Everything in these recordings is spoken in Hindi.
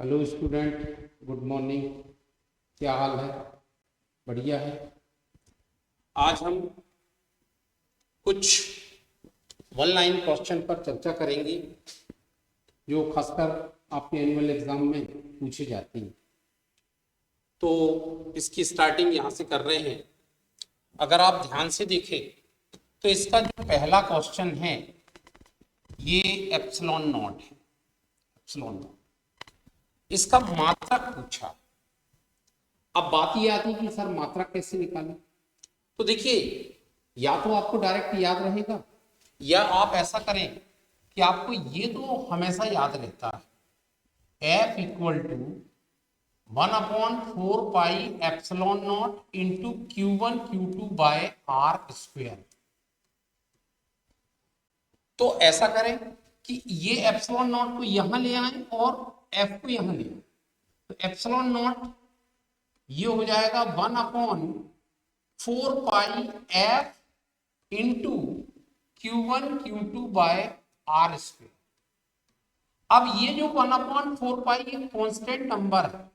Hello student, good morning. क्या हाल है? बढ़िया है। आज हम कुछ वन लाइन क्वेश्चन पर चर्चा करेंगे जो खासकर आपके एनुअल एग्जाम में पूछे जाते हैं। तो इसकी स्टार्टिंग यहाँ से कर रहे हैं। अगर आप ध्यान से देखें तो इसका जो पहला क्वेश्चन है ये एप्सिलॉन नॉट है। एप्सिलॉन नॉट, इसका मात्रक पूछा। अब बात ये आती है कि सर मात्रक कैसे निकालें। तो देखिए, या तो आपको डायरेक्ट याद रहेगा या आप ऐसा करें कि आपको ये तो हमेशा याद रहता है, F equal to 1/4 epsilon naught into Q1 Q2 by R square. तो ऐसा करें कि ये एप्सिलॉन नॉट को यहां ले आए और F को यहां ले आए। तो एप्सिलॉन नॉट ये हो जाएगा 1/4 F into Q1 Q2 by R square. अब ये जो 1/4 ये कांस्टेंट नंबर है,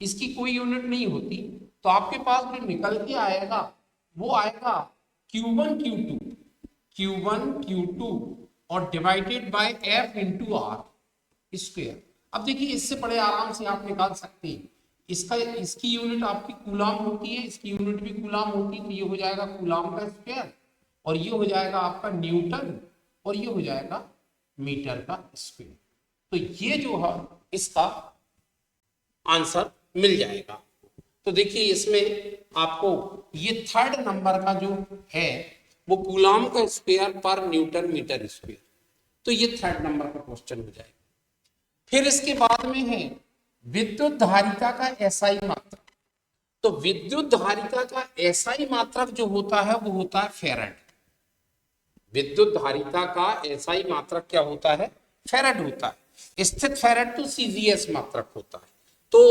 इसकी कोई यूनिट नहीं होती, तो आपके पास जो निकल के आएगा वो आएगा Q1 Q2 और divided by F into R square. अब देखिए, इससे बड़े आराम से आप निकाल सकते हैं। इसकी यूनिट आपकी कूलाम होती है, इसकी यूनिट भी कूलाम होती है, तो ये हो जाएगा कूलाम का स्क्वायर और ये हो जाएगा आपका न्यूटन और ये हो जाएगा मीटर का स्क्वायर। तो ये जो है इसका आंसर मिल जाएगा। तो देखिए, इसमें आपको ये थर्ड नंबर का जो है वो कूलाम का स्क्वायर पर न्यूटन मीटर स्क्वायर, तो ये थर्ड नंबर का क्वेश्चन हो जाएगा। फिर इसके बाद में है विद्युत धारिता का एसआई मात्रक। तो विद्युत धारिता का एसआई मात्रक जो होता है वो होता है फैराड। विद्युत धारिता का एसआई मात्रक क्या होता है? फैराड होता है। स्थित फैराड तो सीजीएस मात्रक होता है, तो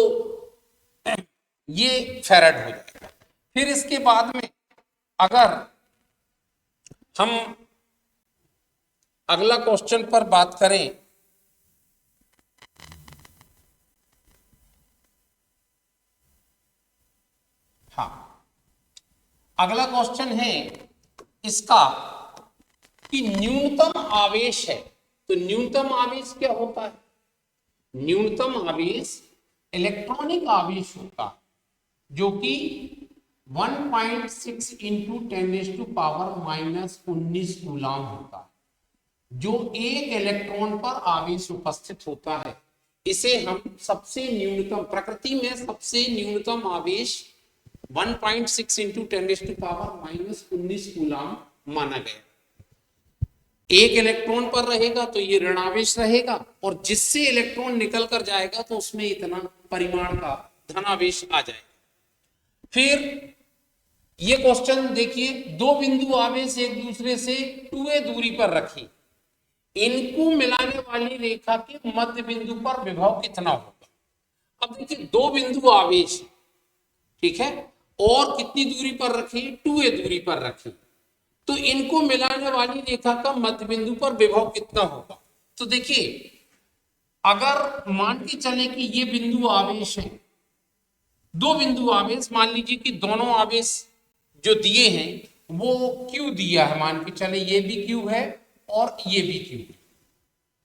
ये फैराड हो जाएगा। फिर इसके बाद में अगर हम अगला क्वेश्चन पर बात करें, हाँ, अगला क्वेश्चन है इसका कि न्यूनतम आवेश है। तो न्यूनतम आवेश क्या होता है? न्यूनतम आवेश इलेक्ट्रॉनिक आवेश होता है जो कि 1.6 इंटू 10⁻⁻⁻19 कूलाम होता है। जो एक इलेक्ट्रॉन पर आवेश उपस्थित होता है इसे हम सबसे न्यूनतम, प्रकृति में सबसे न्यूनतम आवेश 1.6 इंटू 10⁻⁻19 कूलाम माना गया। एक इलेक्ट्रॉन पर रहेगा तो ये ऋणावेश रहेगा और जिससे इलेक्ट्रॉन निकल कर जाएगा तो उसमें इतना परिमाण का धनावेश आ जाएगा। फिर ये क्वेश्चन देखिए, दो बिंदु आवेश एक दूसरे से 2a दूरी पर रखी, इनको मिलाने वाली रेखा के मध्य बिंदु पर विभव कितना होगा। अब देखिए, दो बिंदु आवेश, ठीक है, और कितनी दूरी पर रखी? 2a दूरी पर रखी, तो इनको मिलाने वाली रेखा का मध्य बिंदु पर विभव कितना होगा। तो देखिए, अगर मान के चले कि ये बिंदु आवेश है, दो बिंदु आवेश, मान लीजिए कि दोनों आवेश जो दिए हैं वो Q दिया है, मान के चले ये भी Q है और ये भी Q है,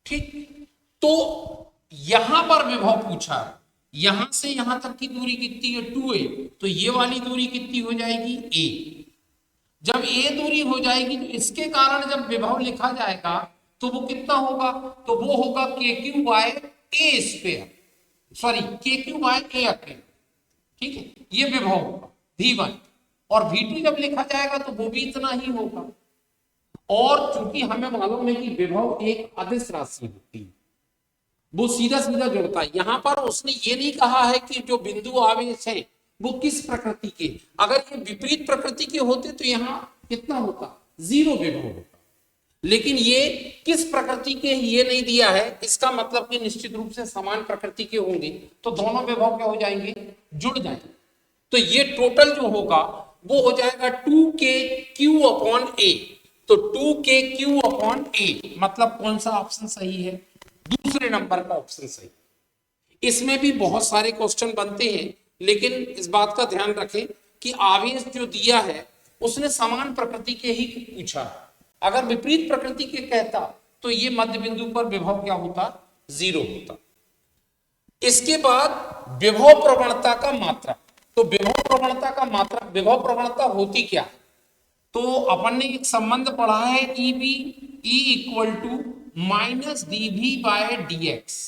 ठीक। तो यहां पर विभव पूछा, यहां से यहां तक की दूरी कितनी है? 2a, तो ये वाली दूरी कितनी हो जाएगी? a। जब a दूरी हो जाएगी तो इसके कारण जब विभव लिखा जाएगा तो वो कितना होगा? तो वो होगा KQ by a square, sorry KQ by a अकेले, ठीक है, ये विभव होगा V1। और V2 जब लिखा जाएगा तो वो भी इतना ही होगा। और चूंकि हमें मालूम है कि विभव एक अदिश राशि होती है, वो सीधा सीधा जुड़ता है। यहां पर उसने ये नहीं कहा है कि जो बिंदु आवेश है वो किस प्रकृति के। अगर ये विपरीत प्रकृति के होते तो यहाँ कितना होता? 0 विभव होता। लेकिन ये किस प्रकृति के ये नहीं दिया है, इसका मतलब कि निश्चित रूप से समान प्रकृति के होंगे तो दोनों विभव क्या हो जाएंगे? जुड़ जाएंगे। तो ये टोटल जो होगा वो हो जाएगा 2KQ/A। तो 2KQ/A मतलब कौन सा ऑप्शन सही है? दूसरे नंबर का ऑप्शन सही। इसमें भी बहुत सारे क्वेश्चन बनते हैं, लेकिन इस बात का ध्यान रखें कि आवेश जो दिया है उसने समान प्रकृति के ही पूछा है। अगर विपरीत प्रकृति के कहता तो ये मध्य बिंदु पर विभव क्या होता, 0 होता। इसके बाद विभव प्रवणता का मात्रक। तो विभव प्रवणता का मात्रक, विभव प्रवणता होती क्या, तो अपन ने एक संबंध पढ़ा है EB equal to minus dV by dx।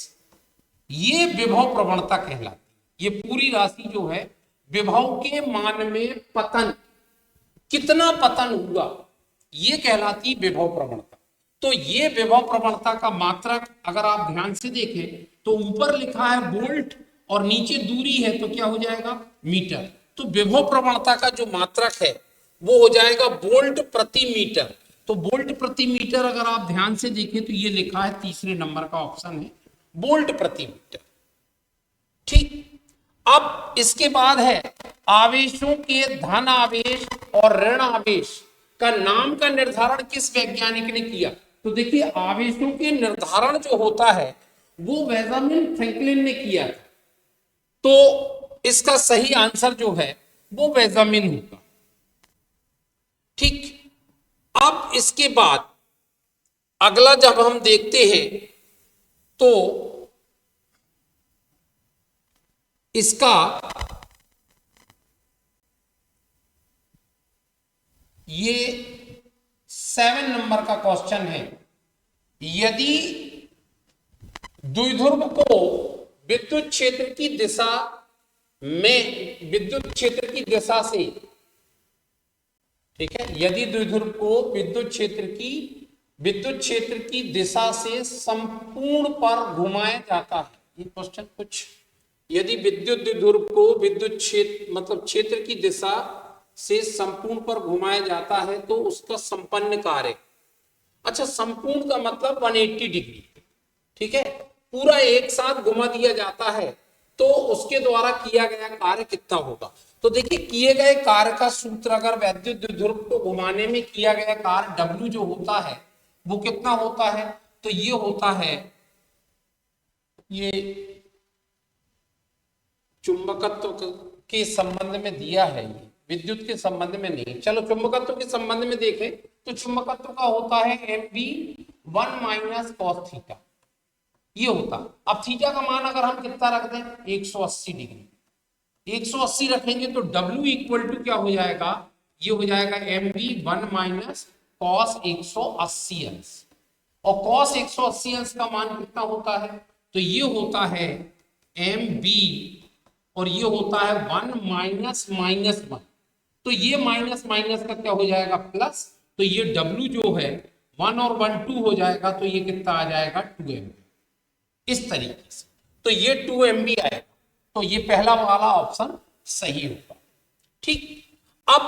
ये विभव प्रवणता कहलाती। ये पूरी राशि जो है विभव के मान में पतन, कितना पतन हुआ, ये कहलाती विभव प्रवणता। तो ये विभव प्रवणता का मात्रक अगर आप ध्यान से देखें तो ऊपर लिखा है वोल्ट और नीचे दूरी है तो क्या हो जाएगा, मीटर। तो विभव प्रवणता का जो मात्रक है वो हो जाएगा वोल्ट प्रति मीटर। तो वोल्ट प्रति मीटर अगर आप ध्यान से देखें तो ये लिखा है तीसरे नंबर का ऑप्शन है वोल्ट प्रति मीटर। ठीक, अब इसके बाद है आवेशों के धन आवेश और ऋण आवेश का नाम का निर्धारण किस वैज्ञानिक ने किया। तो देखिए आवेशों के निर्धारण जो होता है वो बेंजामिन फ्रैंकलिन ने किया था। तो इसका सही आंसर जो है वो बेंजामिन होगा। ठीक, अब इसके बाद अगला जब हम देखते हैं तो इसका ये 7 नंबर का क्वेश्चन है। यदि द्विध्रुव को विद्युत क्षेत्र की दिशा में, विद्युत क्षेत्र की दिशा से, ठीक है, यदि द्विध्रुव को विद्युत क्षेत्र की दिशा से संपूर्ण पर घुमाया जाता है, ये क्वेश्चन कुछ, यदि विद्युत द्विध्रुव को विद्युत क्षेत्र मतलब क्षेत्र की दिशा से संपूर्ण पर घुमाया जाता है तो उसका संपन्न कार्य, अच्छा संपूर्ण का मतलब 180 डिग्री, ठीक है, पूरा एक साथ घुमा दिया जाता है तो उसके द्वारा किया गया कार्य कितना होगा। तो देखिए किए गए कार्य का सूत्र, अगर वैद्युत द्विध्रुव को घुमाने में किया गया कार्य W जो होता है वो कितना होता है, तो ये होता है, ये चुंबकत्व के संबंध में दिया है, ये विद्युत के संबंध में नहीं। चलो चुंबकत्व के संबंध में देखें तो चुंबकत्व का होता है MB 1 माइनस कॉस थीटा, ये होता। अब थीटा का मान अगर हम कितना रख दें 180 डिग्री, 180 रखेंगे तो W इक्वल टू क्या हो जाएगा, ये हो जाएगा MB 1 माइनस कॉस 180 अंश। और कॉस 180 अंश का मान कितना होता है, तो ये होता है MB और ये होता है 1 माइनस माइनस 1, तो ये माइनस माइनस का क्या हो जाएगा प्लस, तो ये W जो है 1 और 1 2 हो जाएगा, तो ये कितना आ जाएगा 2 MB, इस तरीके से। तो ये 2 MB आएगा, तो ये पहला वाला ऑप्शन सही होगा। ठीक, अब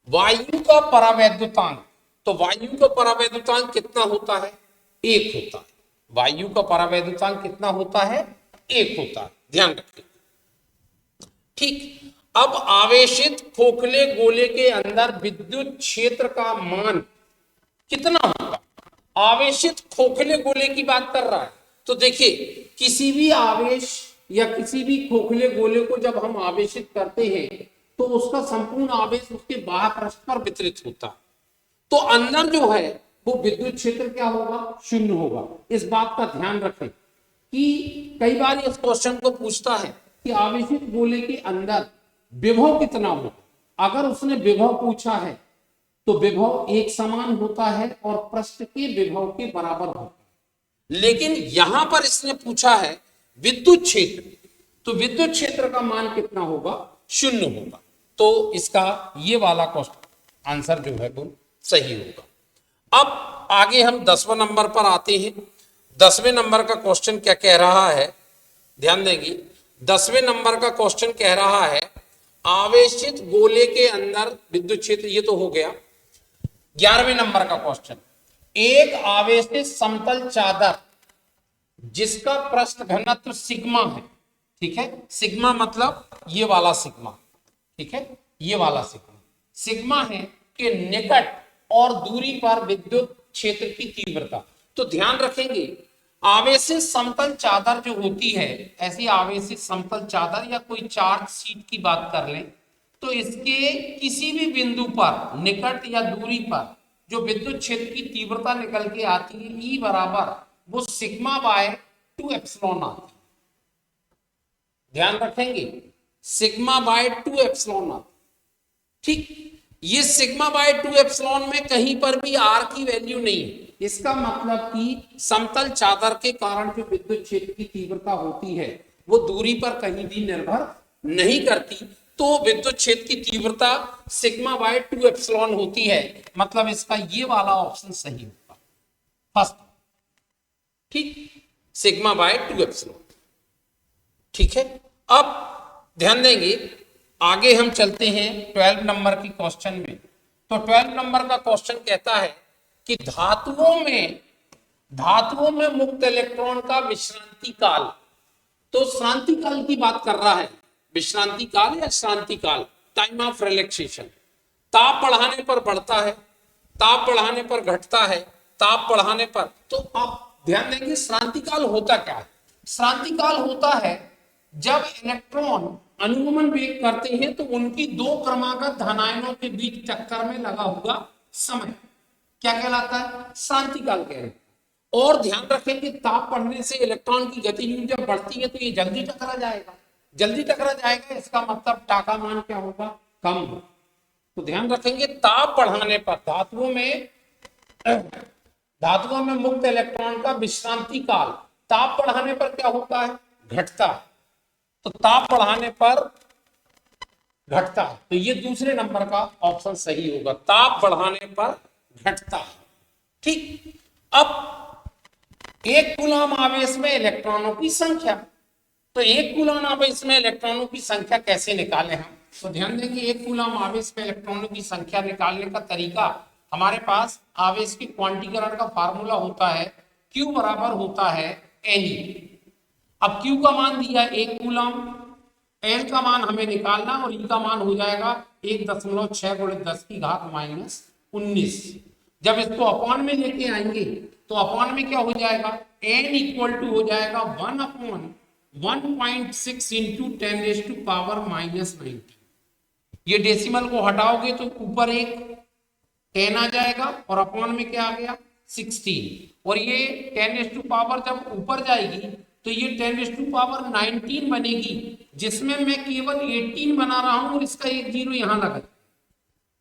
वायु का परावैद्युतांक, तो वायु का परावैद्युतांक कितना होता है, 1 होता है। वायु का परावैद्युतांक कितना होता है, 1 होता है, ध्यान रखिए। ठीक, अब आवेशित खोखले गोले के अंदर विद्युत क्षेत्र का मान कितना होगा। आवेशित खोखले गोले की बात कर रहा है, तो देखिए किसी भी आवेश या किसी भी खोखले गोले को जब हम आवेशित करते हैं तो उसका संपूर्ण आवेश उसके बाह्य पृष्ठ पर वितरित होता है, तो अंदर जो है वो विद्युत क्षेत्र क्या होगा, 0 होगा। इस बात का ध्यान रखें कि कई बार इस क्वेश्चन को पूछता है कि आवेशित गोले के अंदर विभव कितना होगा। अगर उसने विभव पूछा है तो विभव एक समान होता है और पृष्ठ के विभव के बराबर होता है, लेकिन यहां पर इसने पूछा है विद्युत क्षेत्र, तो विद्युत क्षेत्र का मान कितना होगा, 0 होगा। तो इसका ये वाला क्वेश्चन आंसर जो है वो सही होगा। अब आगे हम 10वें नंबर पर आते हैं। 10वें नंबर का क्वेश्चन क्या कह रहा है, ध्यान देंगे। 10वें नंबर का क्वेश्चन कह रहा है आवेशित गोले के अंदर विद्युत क्षेत्र, ये तो हो गया। 11वें नंबर का क्वेश्चन, एक आवेशित समतल चादर जिसका पृष्ठ घनत्व सिग्मा है, ठीक है, सिग्मा मतलब ये वाला सिग्मा, ठीक है, ये वाला सिग्मा, सिग्मा है के निकट और दूरी पर विद्युत क्षेत्र की तीव्रता। तो ध्यान रखेंगे आवेशित समतल चादर जो होती है, ऐसी आवेशित समतल चादर या कोई चार्ज शीट की बात कर लें, तो इसके किसी भी बिंदु पर निकट या दूरी पर जो विद्युत क्षेत्र की तीव्रता निकल के आती है ई बराबर वो सिग्मा बाय 2 एप्सिलॉन आती है। ध्यान रखेंगे, सिग्मा बाय 2 एप्सिलॉन आती। ठीक, ये सिग्मा बाय 2 एप्सिलॉन में कहीं पर भी आर की वैल्यू नहीं है। इसका मतलब कि समतल चादर के कारण जो विद्युत क्षेत्र की तीव्रता होती है वो दूरी पर कहीं भी निर्भर नहीं करती, तो विद्युत क्षेत्र की तीव्रता सिग्मा बाय 2 एप्सिलॉन होती है। मतलब इसका ये वाला ऑप्शन सही होगा, फर्स्ट। ठीक, सिग्मा बाय 2 एप्सिलॉन। ठीक है, अब ध्यान देंगे, आगे हम चलते हैं 12 नंबर की क्वेश्चन में। तो 12 नंबर का क्वेश्चन कहता है कि धातुओं में मुक्त इलेक्ट्रॉन का विश्रांति काल, तो श्रांति काल की बात कर रहा है, विश्रांति काल या श्रांति काल, टाइम ऑफ रिलैक्सेशन। ताप बढ़ाने पर बढ़ता है, ताप बढ़ाने पर घटता है, ताप बढ़ाने पर, तो आप ध्यान देंगे श्रांति काल होता क्या है। श्रांति काल होता है जब इलेक्ट्रॉन अनुगमन वेग करते हैं तो उनकी दो क्रमागत धनायनों के बीच टक्कर में लगा हुआ समय क्या कहलाता है, श्रांति काल कह रहे हैं। और ध्यान रखें कि ताप बढ़ने से इलेक्ट्रॉन की गति जब बढ़ती है तो ये जल्दी टकरा जाएगा, जल्दी टकरा जाएगा, इसका मतलब टाका मान क्या होगा, कम होगा। तो ध्यान रखेंगे ताप बढ़ाने पर धातुओं में मुक्त इलेक्ट्रॉन का विश्रांति काल ताप बढ़ाने पर क्या होता है, घटता है। तो ताप बढ़ाने पर घटता है, तो ये दूसरे नंबर का ऑप्शन सही होगा, ताप बढ़ाने पर घटता है। ठीक, अब एक कूलम आवेश में इलेक्ट्रॉनों की संख्या, तो एक कूलम आवेश में इलेक्ट्रॉनों की संख्या कैसे निकालें हम, तो ध्यान देंगे एक कूलम आवेश में इलेक्ट्रॉनों की संख्या निकालने का तरीका, हमारे पास आवेश की क्वांटीकरण का फार्मूला होता है, Q बराबर होता है Ne। अब Q का मान दिया एक कूलम, N का मान हमें निकालना और E का मान हो जाएगा 1.6 × 10⁻⁻19। जब इसको अपॉन में लेके आएंगे तो अपॉन में क्या हो जाएगा, N इक्वल टू हो जाएगा 1/1.6 इंटू 10⁻⁻19। ये डेसिमल को हटाओगे तो ऊपर एक 10 आ जाएगा और अपॉन में क्या आ गया 16, और ये 10⁻⁻ जब ऊपर जाएगी तो ये 10⁻⁹ बनेगी, जिसमें मैं केवल 18 बना रहा हूं और इसका एक जीरो यहां लगा,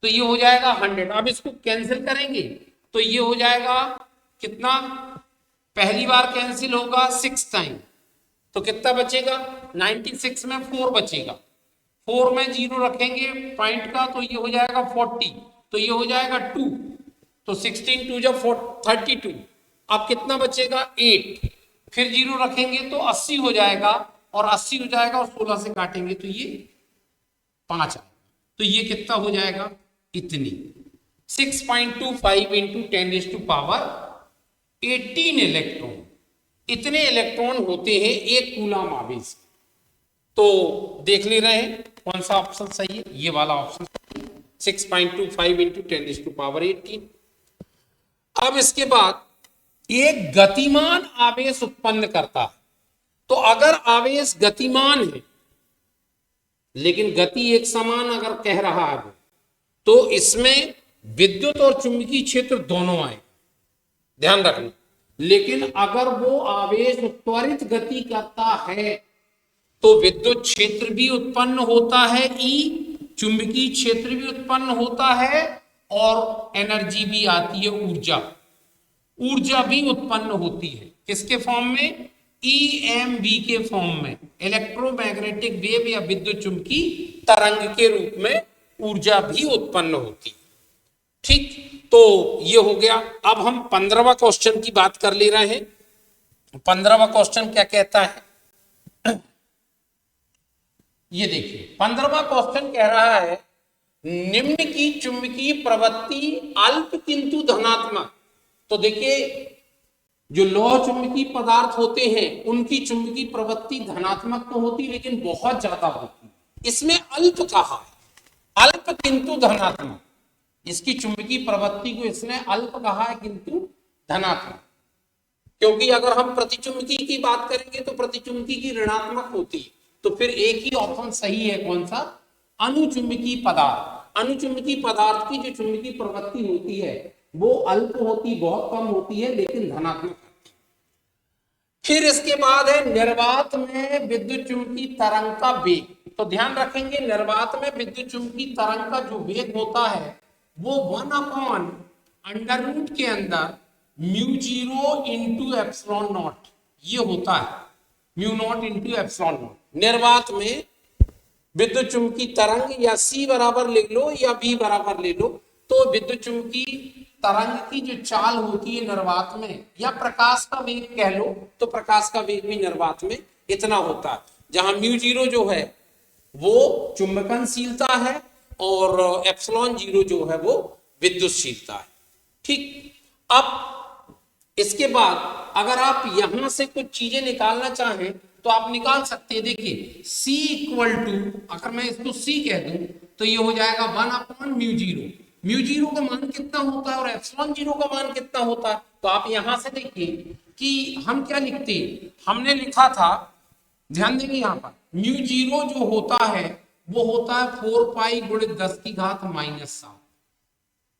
तो ये हो जाएगा 100। अब इसको कैंसिल करेंगे तो ये हो जाएगा कितना, पहली बार कैंसिल होगा 6 टाइम, तो कितना बचेगा 96 में 4 बचेगा, 4 में जीरो रखेंगे पॉइंट का तो ये हो जाएगा 40, तो ये हो जाएगा 2, तो 16 2 जब 32, अब कितना बचेगा 8, फिर जीरो रखेंगे तो 80 हो जाएगा, और 80 हो जाएगा और 16 से काटेंगे तो ये 5 आएगा, तो ये कितना हो जाएगा इतनी 6.25 इंटू 10⁻18 इलेक्ट्रॉन, इतने इलेक्ट्रॉन होते हैं एक कूलम आवेश। तो देख ले रहे हैं कौन सा ऑप्शन सही है, ये वाला ऑप्शन 6.25 इंटू 10⁻18। अब इसके बाद एक गतिमान आवेश उत्पन्न करता है, तो अगर आवेश गतिमान है लेकिन गति एक समान अगर कह रहा है तो इसमें विद्युत और चुंबकीय क्षेत्र दोनों आए, ध्यान रखना। लेकिन अगर वो आवेश त्वरित गति करता है तो विद्युत क्षेत्र भी उत्पन्न होता है ई, चुंबकीय क्षेत्र भी उत्पन्न होता है और एनर्जी भी आती है, ऊर्जा भी उत्पन्न होती है, किसके फॉर्म में, EMV के फॉर्म में, इलेक्ट्रोमैग्नेटिक वेव या विद्युत चुंबकीय तरंग के रूप में ऊर्जा भी उत्पन्न होती है। ठीक, तो ये हो गया। अब हम 15वां क्वेश्चन की बात कर ले रहे हैं। 15वां क्वेश्चन क्या कहता है, ये देखिए 15वां क्वेश्चन कह रहा है निम्न की चुंबकीय प्रवृत्ति अल्प किंतु धनात्मक। तो देखिए जो लौह चुंबकीय पदार्थ होते हैं उनकी चुंबकीय प्रवृत्ति धनात्मक तो होती लेकिन बहुत ज्यादा होती, इसमें अल्प कहा है, अल्प किंतु धनात्मक, इसकी चुंबकीय प्रवृत्ति को इसने अल्प कहा है किंतु धनात्मक। क्योंकि अगर हम प्रतिचुंबकी की बात करेंगे तो प्रतिचुंबकी की ऋणात्मक होती है, तो फिर एक ही ऑप्शन सही है, कौन सा? अनुचुंबकी पदार्थ। अनुचुंबकी पदार्थ की जो चुंबकीय प्रवृत्ति होती है वो अल्प होती, बहुत कम होती है, लेकिन धनात्मक। फिर इसके बाद है निर्वात में विद्युत चुंबकीय तरंग का वेग। तो ध्यान रखेंगे, निर्वात में विद्युत चुंबकीय तरंग का जो वेग होता है वो 1/√, के अंदर μ0 इंटू एप्सिलॉन नॉट, ये होता है μ0 इंटू एप्सिलॉन नॉट। निर्वात में विद्युत चुंबकीय तरंग, या C बराबर ले लो या V बराबर ले लो, तो विद्युत चुंबकीय तरंग की जो चाल होती है निर्वात में, या प्रकाश का वेग कह लो, तो प्रकाश का वेग भी निर्वात में इतना होता है, जहां μ0 जो है वो चुंबकनशीलता है और एप्सिलॉन 0 जो है वो विद्युतशीलता है। ठीक, अब इसके बाद अगर आप यहां से कुछ चीजें निकालना चाहें तो आप निकाल सकते हैं। देखिए C इक्वल टू, अगर मैं इसको C कह दूं तो ये हो जाएगा 1/μ0। μ0 का मान कितना होता है और एप्सिलॉन 0 का मान कितना होता है, तो आप यहां से देखिए कि हम क्या लिखते हैं, हमने लिखा था, ध्यान देंगे यहां पर μ0 जो होता है वो होता है 4 गुणित 10⁻⁷।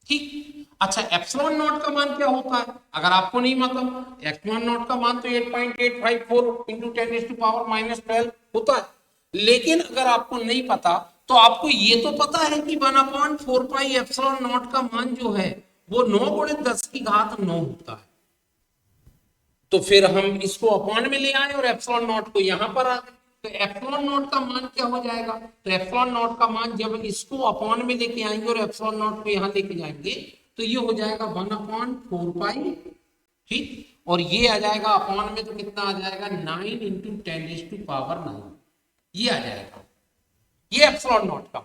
ठीक, अच्छा एप्सिलॉन नॉट का मान क्या होता है, अगर आपको नहीं मालूम, एप्सिलॉन नॉट का मान तो 8.854 इंटू 10⁻12 होता है, लेकिन अगर आपको नहीं पता तो आपको ये तो पता है कि 1/4 एप्सिलॉन नॉट का मान जो है वो 9 गुणित 10⁹ होता है। तो फिर हम इसको अपॉन में ले आए और एप्सिलॉन नॉट को यहां पर आ गए, तो एप्सिलॉन नॉट का मान क्या हो जाएगा, तो एप्सिलॉन नॉट का मान जब इसको अपॉन में लेके आएंगे और एप्सिलॉन नॉट को यहां लेके जाएंगे तो ये हो जाएगा 1/4। ठीक, और ये आ जाएगा अपॉन में, तो कितना आ जाएगा 9 इंटू 10⁹, ये आ जाएगा, ये एप्सिलॉन नॉट का।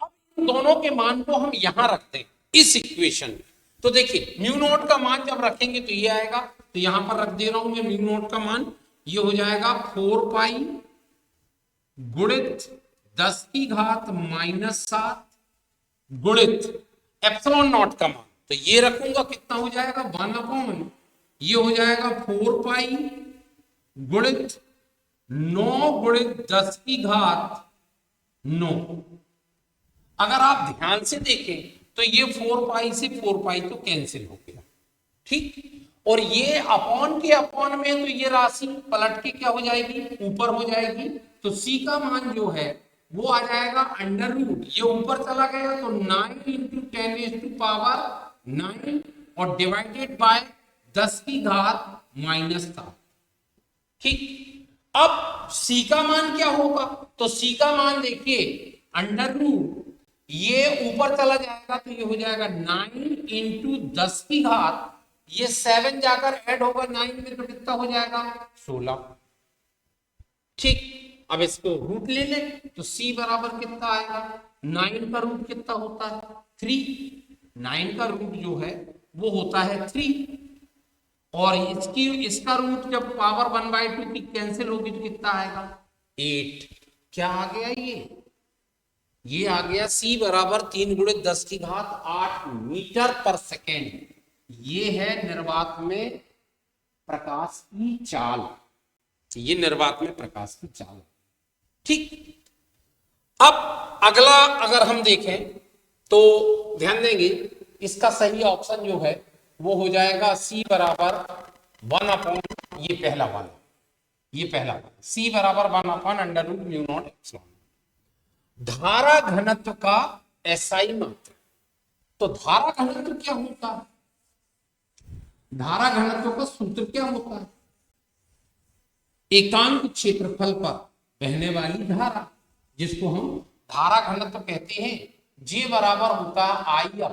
अब इन दोनों के मान को हम यहां रखते हैं इस इक्वेशन में, तो देखिए म्यू नॉट का मान जब रखेंगे तो ये आएगा, तो यहां पर रख दे रहा हूं मैं म्यू नॉट का मान, ये हो जाएगा 4 गुणित 10⁻⁷ गुणित एप्सिलॉन नॉट का मान, तो ये रखूंगा कितना हो जाएगा 1/, ये हो जाएगा 4 गुणित 9 गुणित 10⁹। अगर आप ध्यान से देखें तो ये 4 से 4 तो कैंसिल हो गया। ठीक, और ये अपॉन के अपॉन में, तो ये राशि पलट के क्या हो जाएगी, ऊपर हो जाएगी, तो C का मान जो है वो आ जाएगा √, ये ऊपर चला गया तो 9 इंटू 10⁻⁹ और डिवाइडेड बाय 10⁻⁷। ठीक, अब C का मान क्या होगा, तो C का मान देखिए √, ये ऊपर चला जाएगा तो ये हो जाएगा 9 इंटू 10⁻, ये 7 जाकर ऐड होगा 9 में, तो कितना हो जाएगा 16। ठीक, अब इसको रूट ले ले तो C बराबर कितना आएगा, 9 का रूट कितना होता है 3, 9 का रूट जो है वो होता है 3, और इसका रूट जब पावर 1/2 की कैंसिल होगी तो कितना आएगा 8। क्या आ गया, ये आ गया C बराबर 3 गुणित 10⁸ मीटर पर सेकेंड। ये है निर्वात में प्रकाश की चाल, ये निर्वात में प्रकाश की चाल। ठीक, अब अगला अगर हम देखें तो ध्यान देंगे इसका सही ऑप्शन जो है वो हो जाएगा C बराबर 1/, ये पहला वाला, ये पहला वाला C बराबर 1/√μ0 धारा घनत्व का SI मात्रा। तो धारा घनत्व क्या होता है, धारा घनत्व का सूत्र क्या होता है, एकांक क्षेत्रफल पर बहने वाली धारा, जिसको हम धारा घनत्व कहते हैं, J बराबर होता है I/A।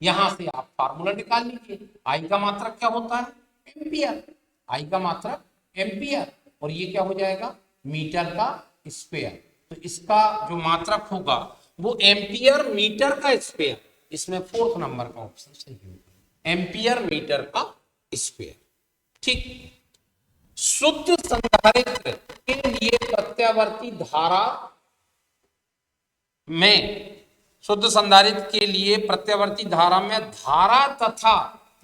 यहां से आप फार्मूला निकाल लीजिए, I का मात्रक क्या होता है एम्पियर, I का मात्रक एम्पियर, और ये क्या हो जाएगा मीटर का स्क्वायर, तो इसका जो मात्रक होगा वो एम्पियर मीटर का स्क्वायर, इसमें 4th नंबर का ऑप्शन सही होगा, एम्पियर मीटर का स्क्वायर। ठीक, शुद्ध संधारित्र के लिए प्रत्यावर्ती धारा में, शुद्ध संधारित्र के लिए प्रत्यावर्ती धारा में धारा तथा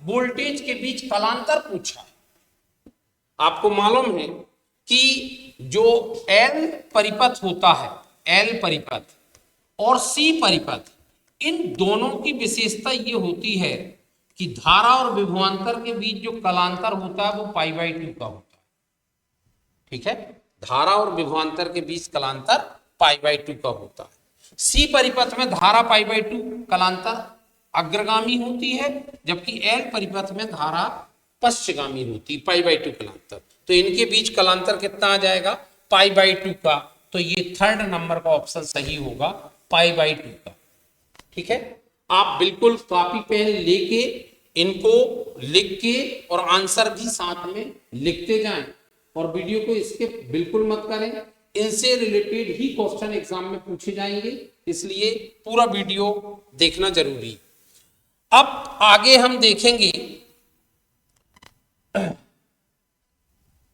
वोल्टेज के बीच कलांतर पूछा है। आपको मालूम है कि जो L परिपथ होता है, L परिपथ और C परिपथ, इन दोनों की विशेषता ये होती है कि धारा और विभवांतर के बीच जो कलांतर होता है वो π/2 का होता है। ठीक है, धारा और विभवांतर के बीच कलांतर π/2 का होता है। C परिपथ में धारा π/2 कलांतर अग्रगामी होती है, जबकि L परिपथ में धारा पश्चगामी होती है, π/2 कलांतर। तो इनके बीच कलांतर कितना आ जाएगा, π/2 का। तो ये थर्ड नंबर का ऑप्शन सही होगा, π/2 का। ठीक है, आप बिल्कुल कॉपी पेन लेके इनको लिख के और आंसर भी साथ में लिखते जाएं और वीडियो को स्किप बिल्कुल मत करें। इनसे रिलेटेड ही क्वेश्चन एग्जाम में पूछे जाएंगे, इसलिए पूरा वीडियो देखना जरूरी। अब आगे हम देखेंगे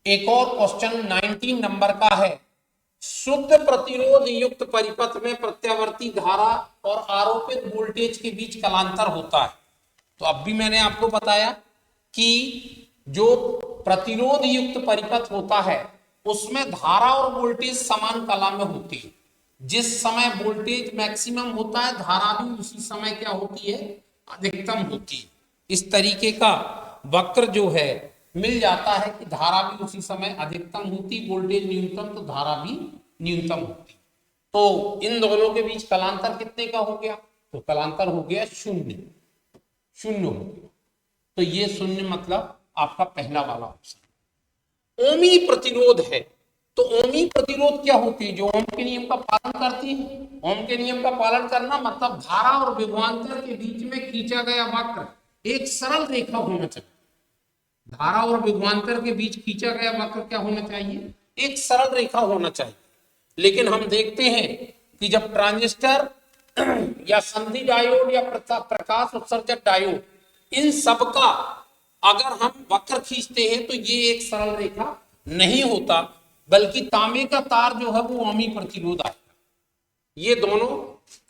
एक और क्वेश्चन 19 नंबर का है। शुद्ध प्रतिरोध युक्त परिपथ में प्रत्यावर्ती धारा और आरोपित वोल्टेज के बीच कलांतर होता है। तो अब भी मैंने आपको बताया कि जो प्रतिरोध युक्त परिपथ होता है उसमें धारा और वोल्टेज समान कला में होती है। जिस समय वोल्टेज मैक्सिमम होता है, धारा भी उसी समय क्या होती है, अधिकतम होती है। इस तरीके का वक्र जो है मिल जाता है कि धारा भी उसी समय अधिकतम होती, वोल्टेज न्यूनतम तो धारा भी न्यूनतम होती। तो इन दोनों के बीच कलांतर कितने का हो गया, तो कलांतर हो गया शून्य, शून्य हो गया। तो ये शून्य मतलब आपका पहला वाला ऑप्शन। ओमी प्रतिरोध है, तो ओमी प्रतिरोध क्या होती है, जो ओम के नियम का पालन करती है। ओम के नियम का पालन करना मतलब धारा और विभवांतर के बीच में खींचा गया वक्र एक सरल रेखा होना चाहिए। धारा और विभवांतर के बीच खींचा गया वक्र क्या होना चाहिए, एक सरल रेखा होना चाहिए। लेकिन हम देखते हैं कि जब ट्रांजिस्टर या संधि डायोड या प्रकाश उत्सर्जक डायोड, इन सब का अगर हम वक्र खींचते हैं तो ये एक सरल रेखा नहीं होता, बल्कि तांबे का तार जो है वो ओमी प्रतिरोध आएगा। ये दोनों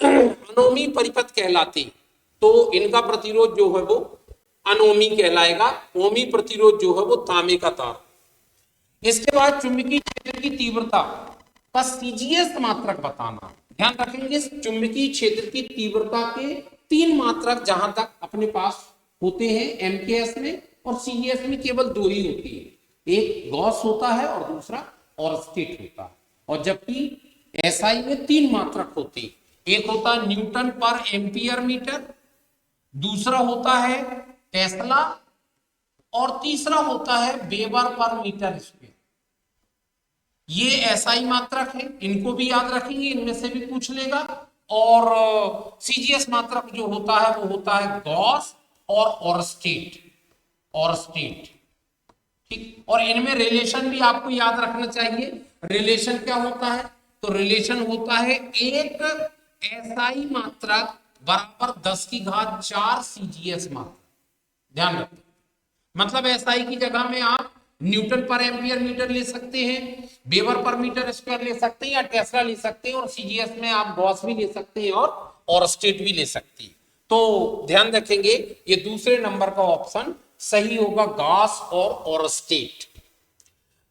अनोमी परिपथ कहलाते हैं, तो इनका प्रतिरोध जो है वो अनोमी कहलाएगा। ओमी प्रतिरोध जो है वो तांबे का तार। इसके बाद चुंबकीय क्षेत्र की तीव्रता का सीजीएस मात्रक बताना। ध्यान रखेंगे, चुंबकीय क्षेत्र की तीव्रता के 3 मात्रक जहां तक अपने पास होते हैं एमकेएस में, और सीजीएस में केवल 2 ही होती है, एक गॉस होता है और दूसरा ऑरस्टेट होता है। और जबकि एसआई में 3 मात्रक होती है, एक होता है न्यूटन पर एम्पियर मीटर, दूसरा होता है टेस्ला, और तीसरा होता है वेबर पर मीटर स्क्वायर। ये एसआई मात्रक है, इनको भी याद रखेंगे, इनमें से भी पूछ लेगा। और सीजीएस मात्रक जो होता है वो होता है गॉस और ऑरस्टेट, ऑरस्टेट। ठीक, और इनमें रिलेशन भी आपको याद रखना चाहिए। रिलेशन क्या होता है, तो रिलेशन होता है एक एसआई मात्रक बराबर 10⁴ सीजीएस मात्रक। ध्यान रखें, मतलब एसआई की जगह में आप न्यूटन पर एम्पियर मीटर ले सकते हैं, वेबर पर मीटर स्क्वायर ले सकते हैं, या टेस्ला ले सकते हैं, और सीजीएस में आप गॉस भी ले सकते हैं और ऑरस्टेट भी ले सकते हैं। तो ध्यान रखेंगे ये दूसरे नंबर का ऑप्शन सही होगा, गॉस और ऑरस्टेट।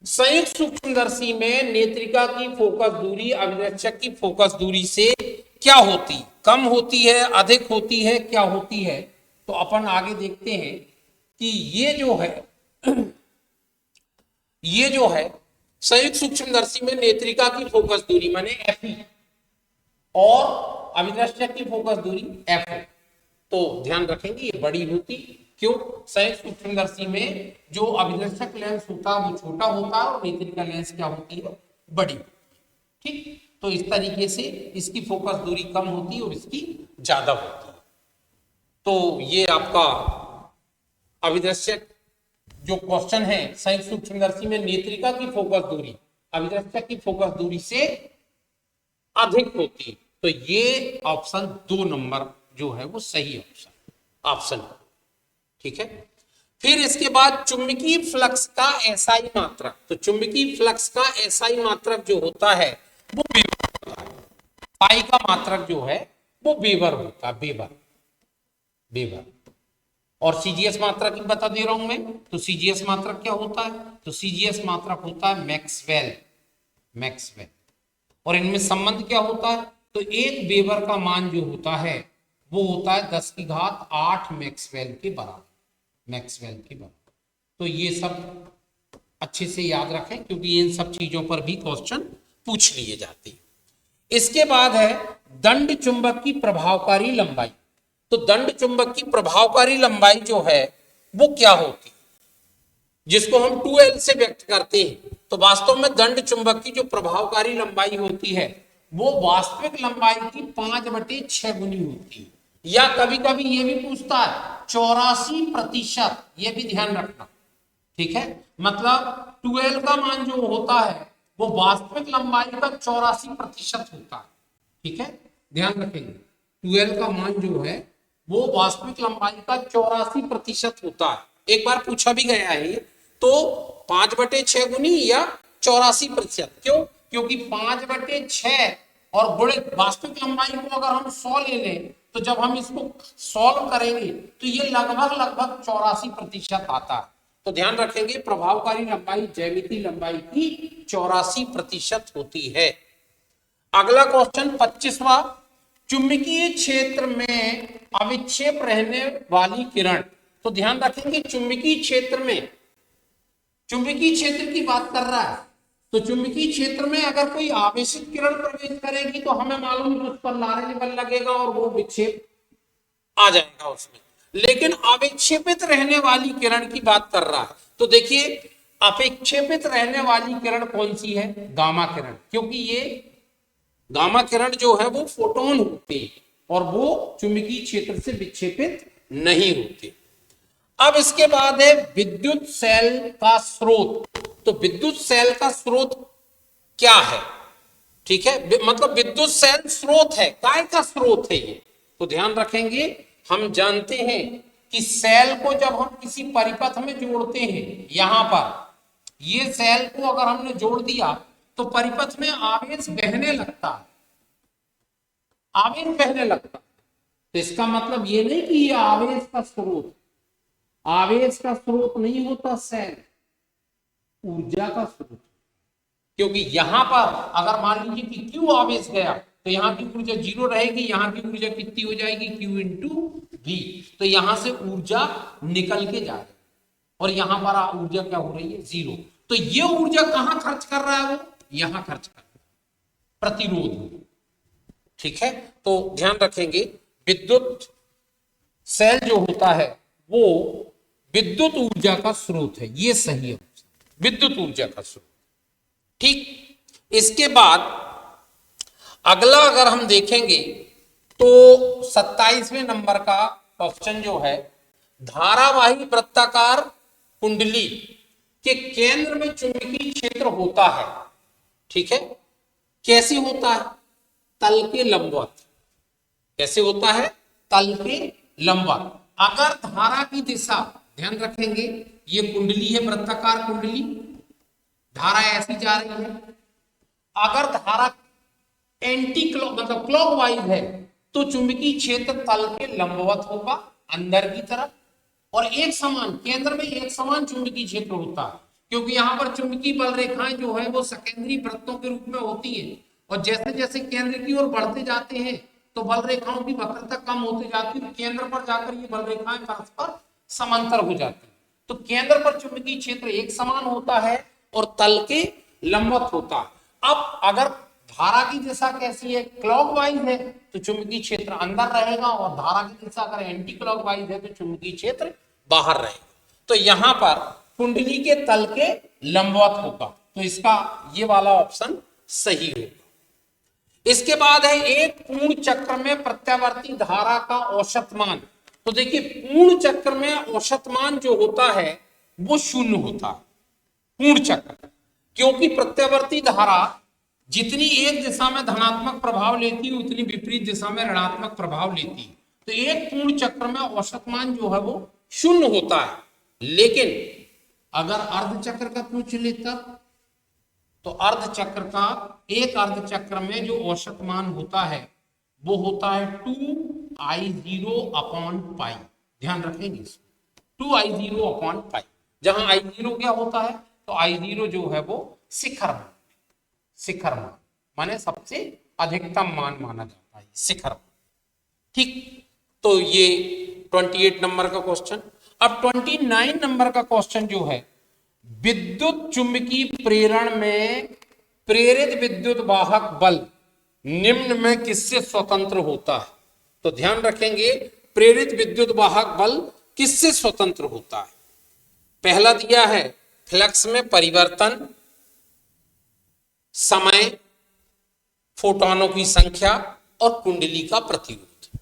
संयुक्त सूक्ष्मदर्शी में नेत्रिका की फोकस दूरी अभिरक्षक की फोकस दूरी से क्या होती, कम होती है, अधिक होती है, क्या होती है? तो अपन आगे देखते हैं कि ये जो है संयुक्त सूक्ष्मदर्शी में नेत्रिका की फोकस दूरी माने एफ और अभिदर्शक की फोकस दूरी एफ है। तो ध्यान रखेंगे ये बड़ी होती, क्यों? संयुक्त सूक्ष्मदर्शी में जो अभिदर्शक लेंस होता है वो छोटा होता है और नेत्रिका लेंस क्या होती है, बड़ी। ठीक, तो इस तरीके से इसकी फोकस दूरी कम होती है और इसकी ज्यादा होती है। तो ये आपका अभिदर्शक जो क्वेश्चन है, संयुक्त सूक्ष्मदर्शी में नेत्रिका की फोकस दूरी अभिदर्शक की फोकस दूरी से अधिक होती, तो ये ऑप्शन 2 नंबर जो है वो सही ऑप्शन है। ठीक है, फिर इसके बाद चुंबकीय फ्लक्स का एसआई मात्रक। तो चुंबकीय फ्लक्स का एसआई मात्रक जो होता है वो वेबर होता है। पाई का मात्रक जो है वो वेबर होता है, वेबर, वेबर। और सीजीएस मात्रक की बता दे रहा हूं मैं, तो सीजीएस मात्रक क्या होता है, तो सीजीएस मात्रक होता है मैक्सवेल, मैक्सवेल। और इनमें संबंध क्या होता है, तो एक वेबर का मान जो होता है वो होता है 10 की घात 8 मैक्सवेल के बराबर, मैक्सवेल के बराबर। तो ये सब अच्छे से याद रखें क्योंकि इन सब चीजों पर भी क्वेश्चन पूछ लिए जाते हैं। इसके बाद है दंड चुंबक की प्रभावकारी लंबाई। तो दंड चुंबक की प्रभावकारी लंबाई जो है वो क्या होती है, जिसको हम 2L से व्यक्त करते हैं। तो वास्तव में दंड चुंबक की जो प्रभावकारी लंबाई होती है वो वास्तविक लंबाई की 5/6 गुनी होती है, या कभी कभी ये भी पूछता है 84%, ये भी ध्यान रखना, ठीक है। मतलब 2L का मान जो होता है वो वास्तविक लंबाई का 84% होता है, ठीक है, ध्यान रखेंगे। 2L का मान जो है वो वास्तविक लंबाई का 84% होता है। एक बार पूछा भी गया है ये, तो 5/6 गुनी या 84%, क्यों, क्योंकि 5/6 और गुणित वास्तविक लंबाई को अगर हम 100 ले लें तो जब हम इसको सॉल्व करेंगे तो ये लगभग लगभग 84% आता है। तो ध्यान रखेंगे प्रभावकारी लंबाई ज्यामितीय लंबाई की 84% होती है। अगला क्वेश्चन 25वां, चुंबकीय क्षेत्र में अविक्षेप रहने वाली किरण। तो ध्यान रखेंगे चुंबकीय क्षेत्र में, चुंबकीय क्षेत्र की बात कर रहा है, तो चुंबकीय क्षेत्र में अगर कोई आवेशित किरण प्रवेश करेगी तो हमें मालूम है उस पर लारेंज बल लगेगा और वो विक्षेप आ जाएगा उसमें। लेकिन अविक्षेपित रहने वाली किरण की बात कर रहा है, तो देखिए अविक्षेपित रहने वाली किरण कौन सी है, गामा किरण, क्योंकि ये गामा किरण जो है वो फोटोन होते हैं और वो चुंबकीय क्षेत्र से विक्षेपित नहीं होते। अब इसके बाद है विद्युत सेल का स्रोत। तो विद्युत सेल का स्रोत क्या है, ठीक है, मतलब विद्युत सेल स्रोत है, काय का स्रोत है ये, तो ध्यान रखेंगे हम जानते हैं कि सेल को जब हम किसी परिपथ में जोड़ते हैं, यहां पर ये सेल को अगर हमने जोड़ दिया तो परिपथ में आवेश बहने लगता है, आवेश बहने लगता है। तो इसका मतलब ये नहीं कि ये आवेश का स्रोत, आवेश का स्रोत नहीं होता सेल, ऊर्जा का स्रोत। क्योंकि यहां पर अगर मान लीजिए कि Q आवेश गया तो यहाँ की ऊर्जा 0 रहेगी, यहाँ की ऊर्जा कितनी हो जाएगी, Q इंटू V। तो यहां से ऊर्जा निकल के जा रही है और यहां पर ऊर्जा क्या हो रही है, 0। तो ये ऊर्जा कहां खर्च कर रहा है, वो यहां खर्च कर रहा है, प्रतिरोध, ठीक है। तो ध्यान रखेंगे विद्युत सेल जो होता है वो विद्युत ऊर्जा का स्रोत है, ये सही है, विद्युत ऊर्जा का स्रोत, ठीक। इसके बाद अगला अगर हम देखेंगे तो 27वें नंबर का क्वेश्चन जो है, धारावाही वृत्ताकार कुंडली के केंद्र में चुंबकीय क्षेत्र होता है, ठीक है, कैसे होता है, तल के लंबवत, कैसे होता है, तल के लंबवत। अगर धारा की दिशा, ध्यान रखेंगे ये कुंडली है, वृत्ताकार कुंडली, धारा ऐसी जा रही है, अगर धारा एंटी क्लॉक मतलब क्लॉकवाइज है तो चुंबकीय क्षेत्र तल के लंबवत होगा अंदर की तरफ, और एक समान केंद्र में एक समान चुंबकीय क्षेत्र होता है, क्योंकि यहाँ पर चुंबकीय बल रेखाएं जो है वो सेकेंडरी वृत्तों के रूप में होती है, और जैसे जैसे केंद्र की ओर बढ़ते जाते हैं तो बल रेखाओं की वक्रता कम होती जाती है, केंद्र पर जाकर ये बल रेखाएं परस्पर समांतर हो जाती है। तो केंद्र पर चुंबकीय क्षेत्र एक समान होता है और तल के लंबवत होता है। अब अगर धारा की दिशा कैसी है, क्लॉकवाइज है तो चुंबकीय क्षेत्र अंदर रहेगा, और धारा की दिशा अगर एंटी क्लॉकवाइज है तो चुंबकीय क्षेत्र बाहर रहेगा। तो यहां पर कुंडली के तल के लंबवत होगा, तो इसका ये वाला ऑप्शन सही होगा। इसके बाद है एक पूर्ण चक्र में प्रत्यावर्ती धारा का औसत मान। तो देखिए पूर्ण चक्र में औसत मान जो होता है वो 0 होता है, पूर्ण चक्र, क्योंकि प्रत्यावर्ती धारा जितनी एक दिशा में धनात्मक प्रभाव लेती है उतनी विपरीत दिशा में ऋणात्मक प्रभाव लेती है। तो एक पूर्ण चक्र में औसत मान जो है वो 0 होता है, लेकिन अगर अर्ध चक्र का पूछ ले तब, तो अर्ध चक्र का, एक अर्ध चक्र में जो औसत मान होता है वो होता है 2I0/π, ध्यान रखेंगे इसको, 2I0 अपॉन पाई, जहां I0 क्या होता है, तो I0 जो है वो शिखर मान, शिखर मान माने सबसे अधिकतम मान माना जाता है, शिखर मान। ठीक, तो ये 28 नंबर का क्वेश्चन। अब 29 नंबर का क्वेश्चन जो है, विद्युत चुंबकीय प्रेरण में प्रेरित विद्युत वाहक बल निम्न में किससे स्वतंत्र होता है? तो ध्यान रखेंगे, प्रेरित विद्युत वाहक बल किससे स्वतंत्र होता है? पहला दिया है फ्लक्स में परिवर्तन, समय, फोटोनों की संख्या और कुंडली का प्रतिरोध।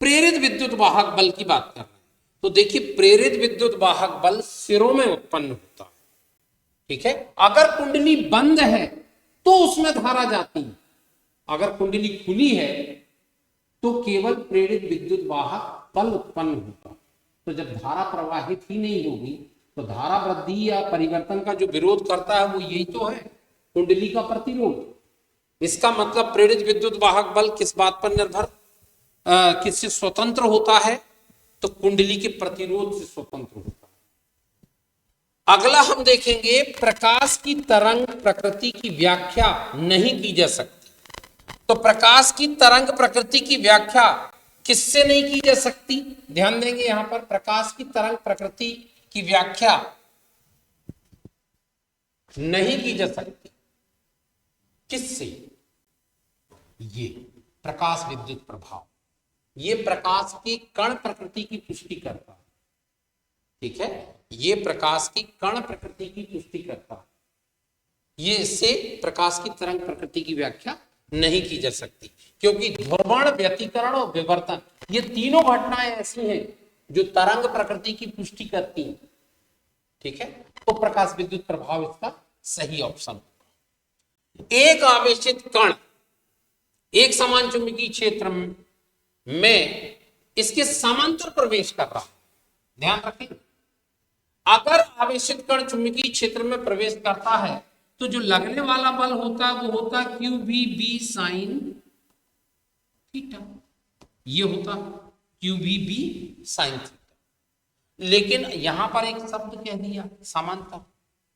प्रेरित विद्युत वाहक बल की बात कर रहे हैं, तो देखिए प्रेरित विद्युत वाहक बल सिरों में उत्पन्न होता है। ठीक है, अगर कुंडली बंद है तो उसमें धारा जाती है, अगर कुंडली खुली है तो केवल प्रेरित विद्युत वाहक बल उत्पन्न होगा। तो जब धारा प्रवाहित ही नहीं होगी तो धारा वृद्धि या परिवर्तन का जो विरोध करता है वो यही तो है, कुंडली का प्रतिरोध। इसका मतलब प्रेरित विद्युत वाहक बल किस बात पर निर्भर, किससे स्वतंत्र होता है, तो कुंडली के प्रतिरोध से स्वतंत्र होता है। अगला हम देखेंगे, प्रकाश की तरंग प्रकृति की व्याख्या नहीं की जा सकती। तो प्रकाश की तरंग प्रकृति की व्याख्या किससे नहीं की जा सकती? ध्यान देंगे यहां पर, प्रकाश की तरंग प्रकृति की व्याख्या नहीं की जा सकती किससे? ये प्रकाश विद्युत प्रभाव, ये प्रकाश की कण प्रकृति की पुष्टि करता है। ठीक है, ये प्रकाश की कण प्रकृति की पुष्टि करता है। ये इससे प्रकाश की तरंग प्रकृति की व्याख्या नहीं की जा सकती, क्योंकि ध्रुवण, व्यतिकरण और विवर्तन, ये तीनों घटनाएं ऐसी हैं जो तरंग प्रकृति की पुष्टि करती हैं। ठीक है, तो प्रकाश विद्युत प्रभाव इसका सही ऑप्शन। एक आवेशित कण एक समान चुंबकीय क्षेत्र में इसके समांतर प्रवेश कर रहा है। ध्यान रखें, अगर आवेशित कण चुंबकीय क्षेत्र में प्रवेश करता है तो जो लगने वाला बल होता है वो होता है QVB साइन थीटा, ये होता QVB साइन थीटा। लेकिन यहां पर एक शब्द कह दिया समांतर,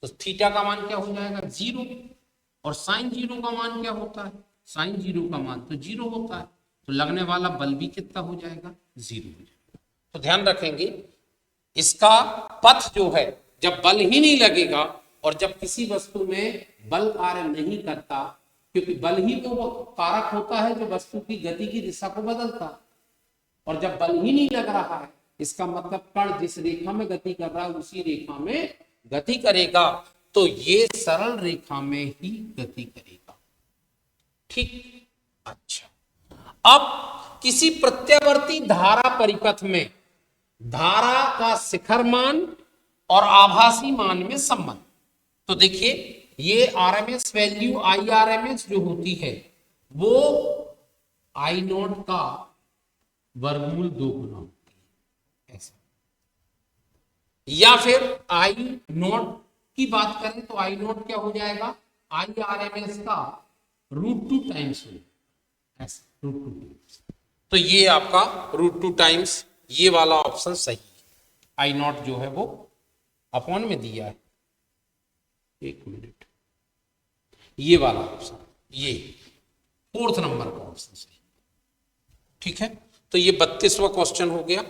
तो थीटा का मान क्या हो जाएगा? 0, और साइन 0 का मान क्या होता है? साइन 0 का मान तो 0 होता है, तो लगने वाला बल भी कितना हो जाएगा? 0 हो जाएगा। तो ध्यान रखेंगे, इसका पथ जो है, जब बल ही नहीं लगेगा और जब किसी वस्तु में बल कार्य नहीं करता, क्योंकि बल ही वो कारक होता है जो वस्तु की गति की दिशा को बदलता, और जब बल ही नहीं लग रहा है, इसका मतलब कण जिस रेखा में गति कर रहा है उसी रेखा में गति करेगा, तो ये सरल रेखा में ही गति करेगा। ठीक, अच्छा, अब किसी प्रत्यावर्ती धारा परिपथ में धारा का शिखर मान और आभासी मान में संबंध। तो देखिए, ये आरएमएस वैल्यू IRMS जो होती है वो I0 का वर्गमूल 2 गुना होती है, ऐसा। या फिर I0 की बात करें तो I0 क्या हो जाएगा? IRMS का √2 टाइम्स हो, ऐसा √2 टाइम्स। तो ये आपका √2 टाइम्स, ये वाला ऑप्शन सही है। I0 जो है वो अपॉन में दिया है, एक मिनट, ये वाला ऑप्शन, ये 4th नंबर का ऑप्शन सही। ठीक है, तो ये 32वां क्वेश्चन हो गया।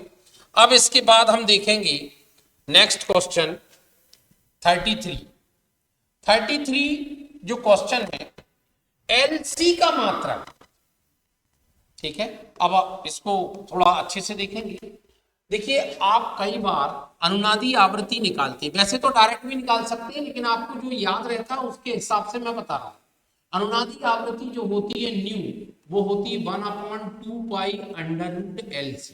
अब इसके बाद हम देखेंगे नेक्स्ट क्वेश्चन 33 जो क्वेश्चन है, LC का मात्रक। ठीक है, अब आप इसको थोड़ा अच्छे से देखेंगे। देखिए, आप कई बार अनुनादी आवृत्ति निकालते हैं, वैसे तो डायरेक्ट भी निकाल सकते हैं, लेकिन आपको जो याद रहता है उसके हिसाब से मैं बता रहा हूं। अनुनादी आवृत्ति जो होती है न्यू, वो होती है 1/2 पाई √LC,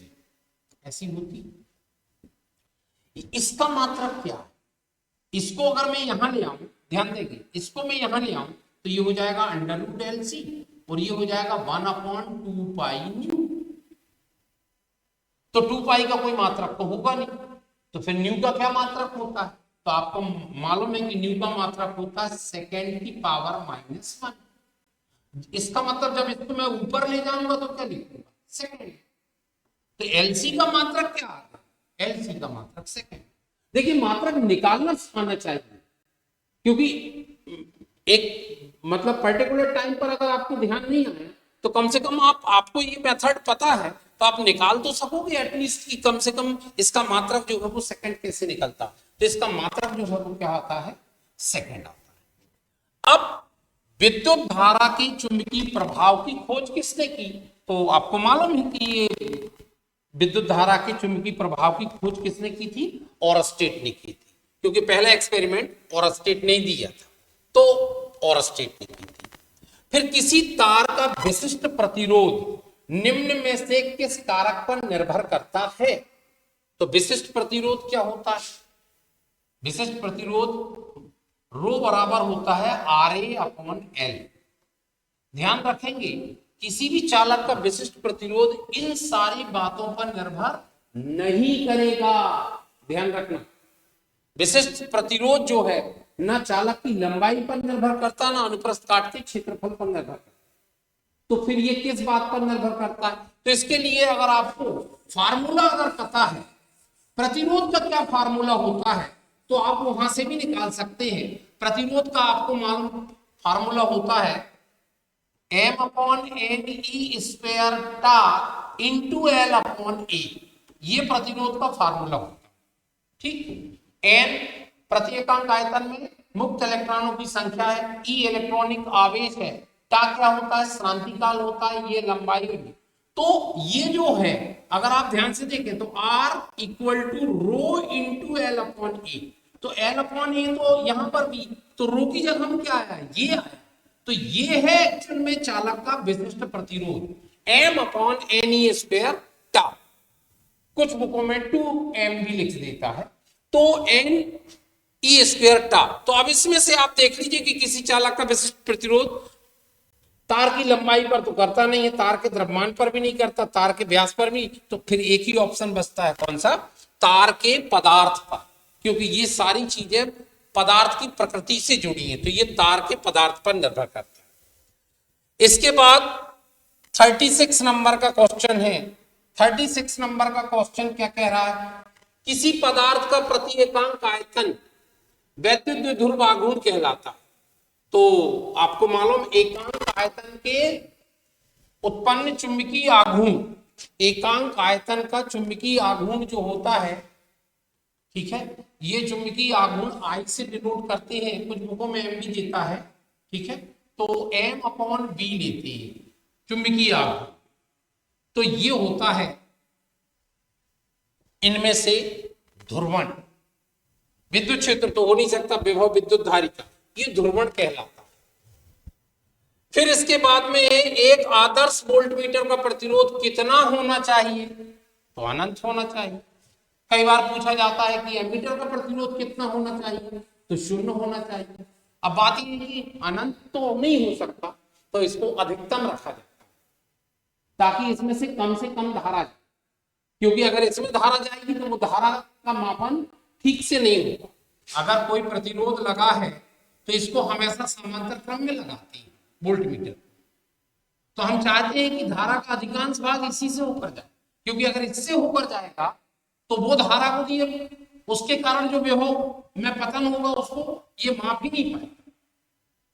ऐसी होती है। इसका मात्रक क्या है? इसको अगर मैं यहां ले आऊं, ध्यान देंगे, इसको मैं यहां ले आऊं तो ये हो जाएगा √LC और ये हो जाएगा 1/2 पाई न्यू। तो 2 पाई का कोई मात्रक तो होगा नहीं, तो फिर न्यू का क्या मात्रक होता है? तो आपको मालूम है कि न्यू का मात्रक होता है सेकेंड की पावर -1। इसका मतलब जब इसको मैं ऊपर ले जाऊंगा तो क्या लिखूंगा? सेकेंड। तो एलसी का मात्रक क्या आ गया? LC का मात्रक सेकंड। देखिए मात्रक निकालना आना चाहिए, क्योंकि एक मतलब पर्टिकुलर टाइम पर अगर आपको ध्यान नहीं आया तो कम से कम आपको ये मेथड पता है तो आप निकाल तो सकोगे एटलीस्ट कि कम से कम इसका मात्रक जो है वो सेकंड कैसे निकलता। तो इसका मात्रक जो है वो क्या आता है, सेकंड आता है। अब विद्युत धारा की चुंबकीय प्रभाव की खोज किसने की, तो आपको मालूम है कि ये विद्युत धारा के चुंबकीय प्रभाव की खोज किसने की थी, ओरस्टेट ने की थी, क्योंकि पहला एक्सपेरिमेंट ओरस्टेट ने दिया था, तो ओरस्टेट ने की थी। फिर किसी तार का विशिष्ट प्रतिरोध निम्न में से किस कारक पर निर्भर करता है, तो विशिष्ट प्रतिरोध क्या होता है, विशिष्ट प्रतिरोध रो बराबर होता है RA/L। ध्यान रखेंगे किसी भी चालक का विशिष्ट प्रतिरोध इन सारी बातों पर निर्भर नहीं करेगा। ध्यान रखना, विशिष्ट प्रतिरोध जो है ना चालक की लंबाई पर निर्भर करता, ना अनुप्रस्थ काट के क्षेत्रफल पर निर्भर करता। तो फिर ये किस बात पर निर्भर करता है, तो इसके लिए अगर आपको फार्मूला अगर पता है प्रतिरोध का क्या फार्मूला होता है तो आप वहां से भी निकाल सकते हैं। प्रतिरोध का आपको मालूम फार्मूला होता है M/N/E² टा इंटू L/A। ये प्रतिरोध का फार्मूला होता है, ठीक। N प्रति एकांक आयतन में मुक्त इलेक्ट्रॉनों की संख्या है, E इलेक्ट्रॉनिक आवेश है, टा क्या होता है, श्रांति काल होता है, ये लंबाई होगी। तो ये जो है अगर आप ध्यान से देखें तो R equal to rho into L/A। तो L/A तो यहां पर भी, तो रो की जगह हम क्या आया, ये आया। तो ये है एक्चुअल में चालक का विशिष्ट प्रतिरोध M/Ne² टा। कुछ बुकों में 2M भी लिख देता है, तो Ne² टा। तो अब इसमें से आप देख लीजिए कि किसी चालक का विशिष्ट प्रतिरोध तार की लंबाई पर तो करता नहीं है, तार के द्रव्यमान पर भी नहीं करता, तार के व्यास पर भी, तो फिर एक ही ऑप्शन बचता है, कौन सा, तार के पदार्थ पर, क्योंकि ये सारी चीजें पदार्थ की प्रकृति से जुड़ी हैं, तो ये तार के पदार्थ पर निर्भर करता है। इसके बाद 36 नंबर का क्वेश्चन है। 36 नंबर का क्वेश्चन क्या कह रहा है, किसी पदार्थ का प्रति एकांक आयतन वैद्युत द्विध्रुव आघूर्ण कहलाता है। तो आपको मालूम एकांक आयतन के उत्पन्न चुंबकीय आघूर्ण, एकांक आयतन का चुंबकीय आघूर्ण जो होता है, ठीक है, ये चुंबकीय आघूर्ण I से डिनोट करते हैं, कुछ बुकों में M भी देता है, ठीक है, तो M/V लेते हैं चुंबकीय आघूर्ण। तो ये होता है इनमें से ध्रुवण। विद्युत क्षेत्र तो हो नहीं सकता, विभव विद्युत धारिता, ये ध्रुवण कहलाता है। फिर इसके बाद में एक आदर्श वोल्टमीटर का प्रतिरोध कितना होना चाहिए, तो अनंत होना चाहिए। कई बार पूछा जाता है कि एमीटर का प्रतिरोध कितना होना चाहिए, तो 0 होना चाहिए। अब बात ये है कि अनंत तो नहीं हो सकता, तो इसको अधिकतम रखा जाता है ताकि इसमें से कम धारा जाए, क्योंकि अगर इसमें धारा जाएगी तो वो धारा का मापन ठीक से नहीं होगा। अगर कोई प्रतिरोध लगा है तो इसको हमेशा समांतर क्रम में लगाते हैं वोल्टमीटर, तो हम चाहते हैं कि धारा का अधिकांश भाग इसी से होकर जाए, क्योंकि अगर इससे होकर जाएगा तो वो धारा को दिए उसके कारण जो विभव में पतन होगा उसको ये माप ही नहीं पाएगा।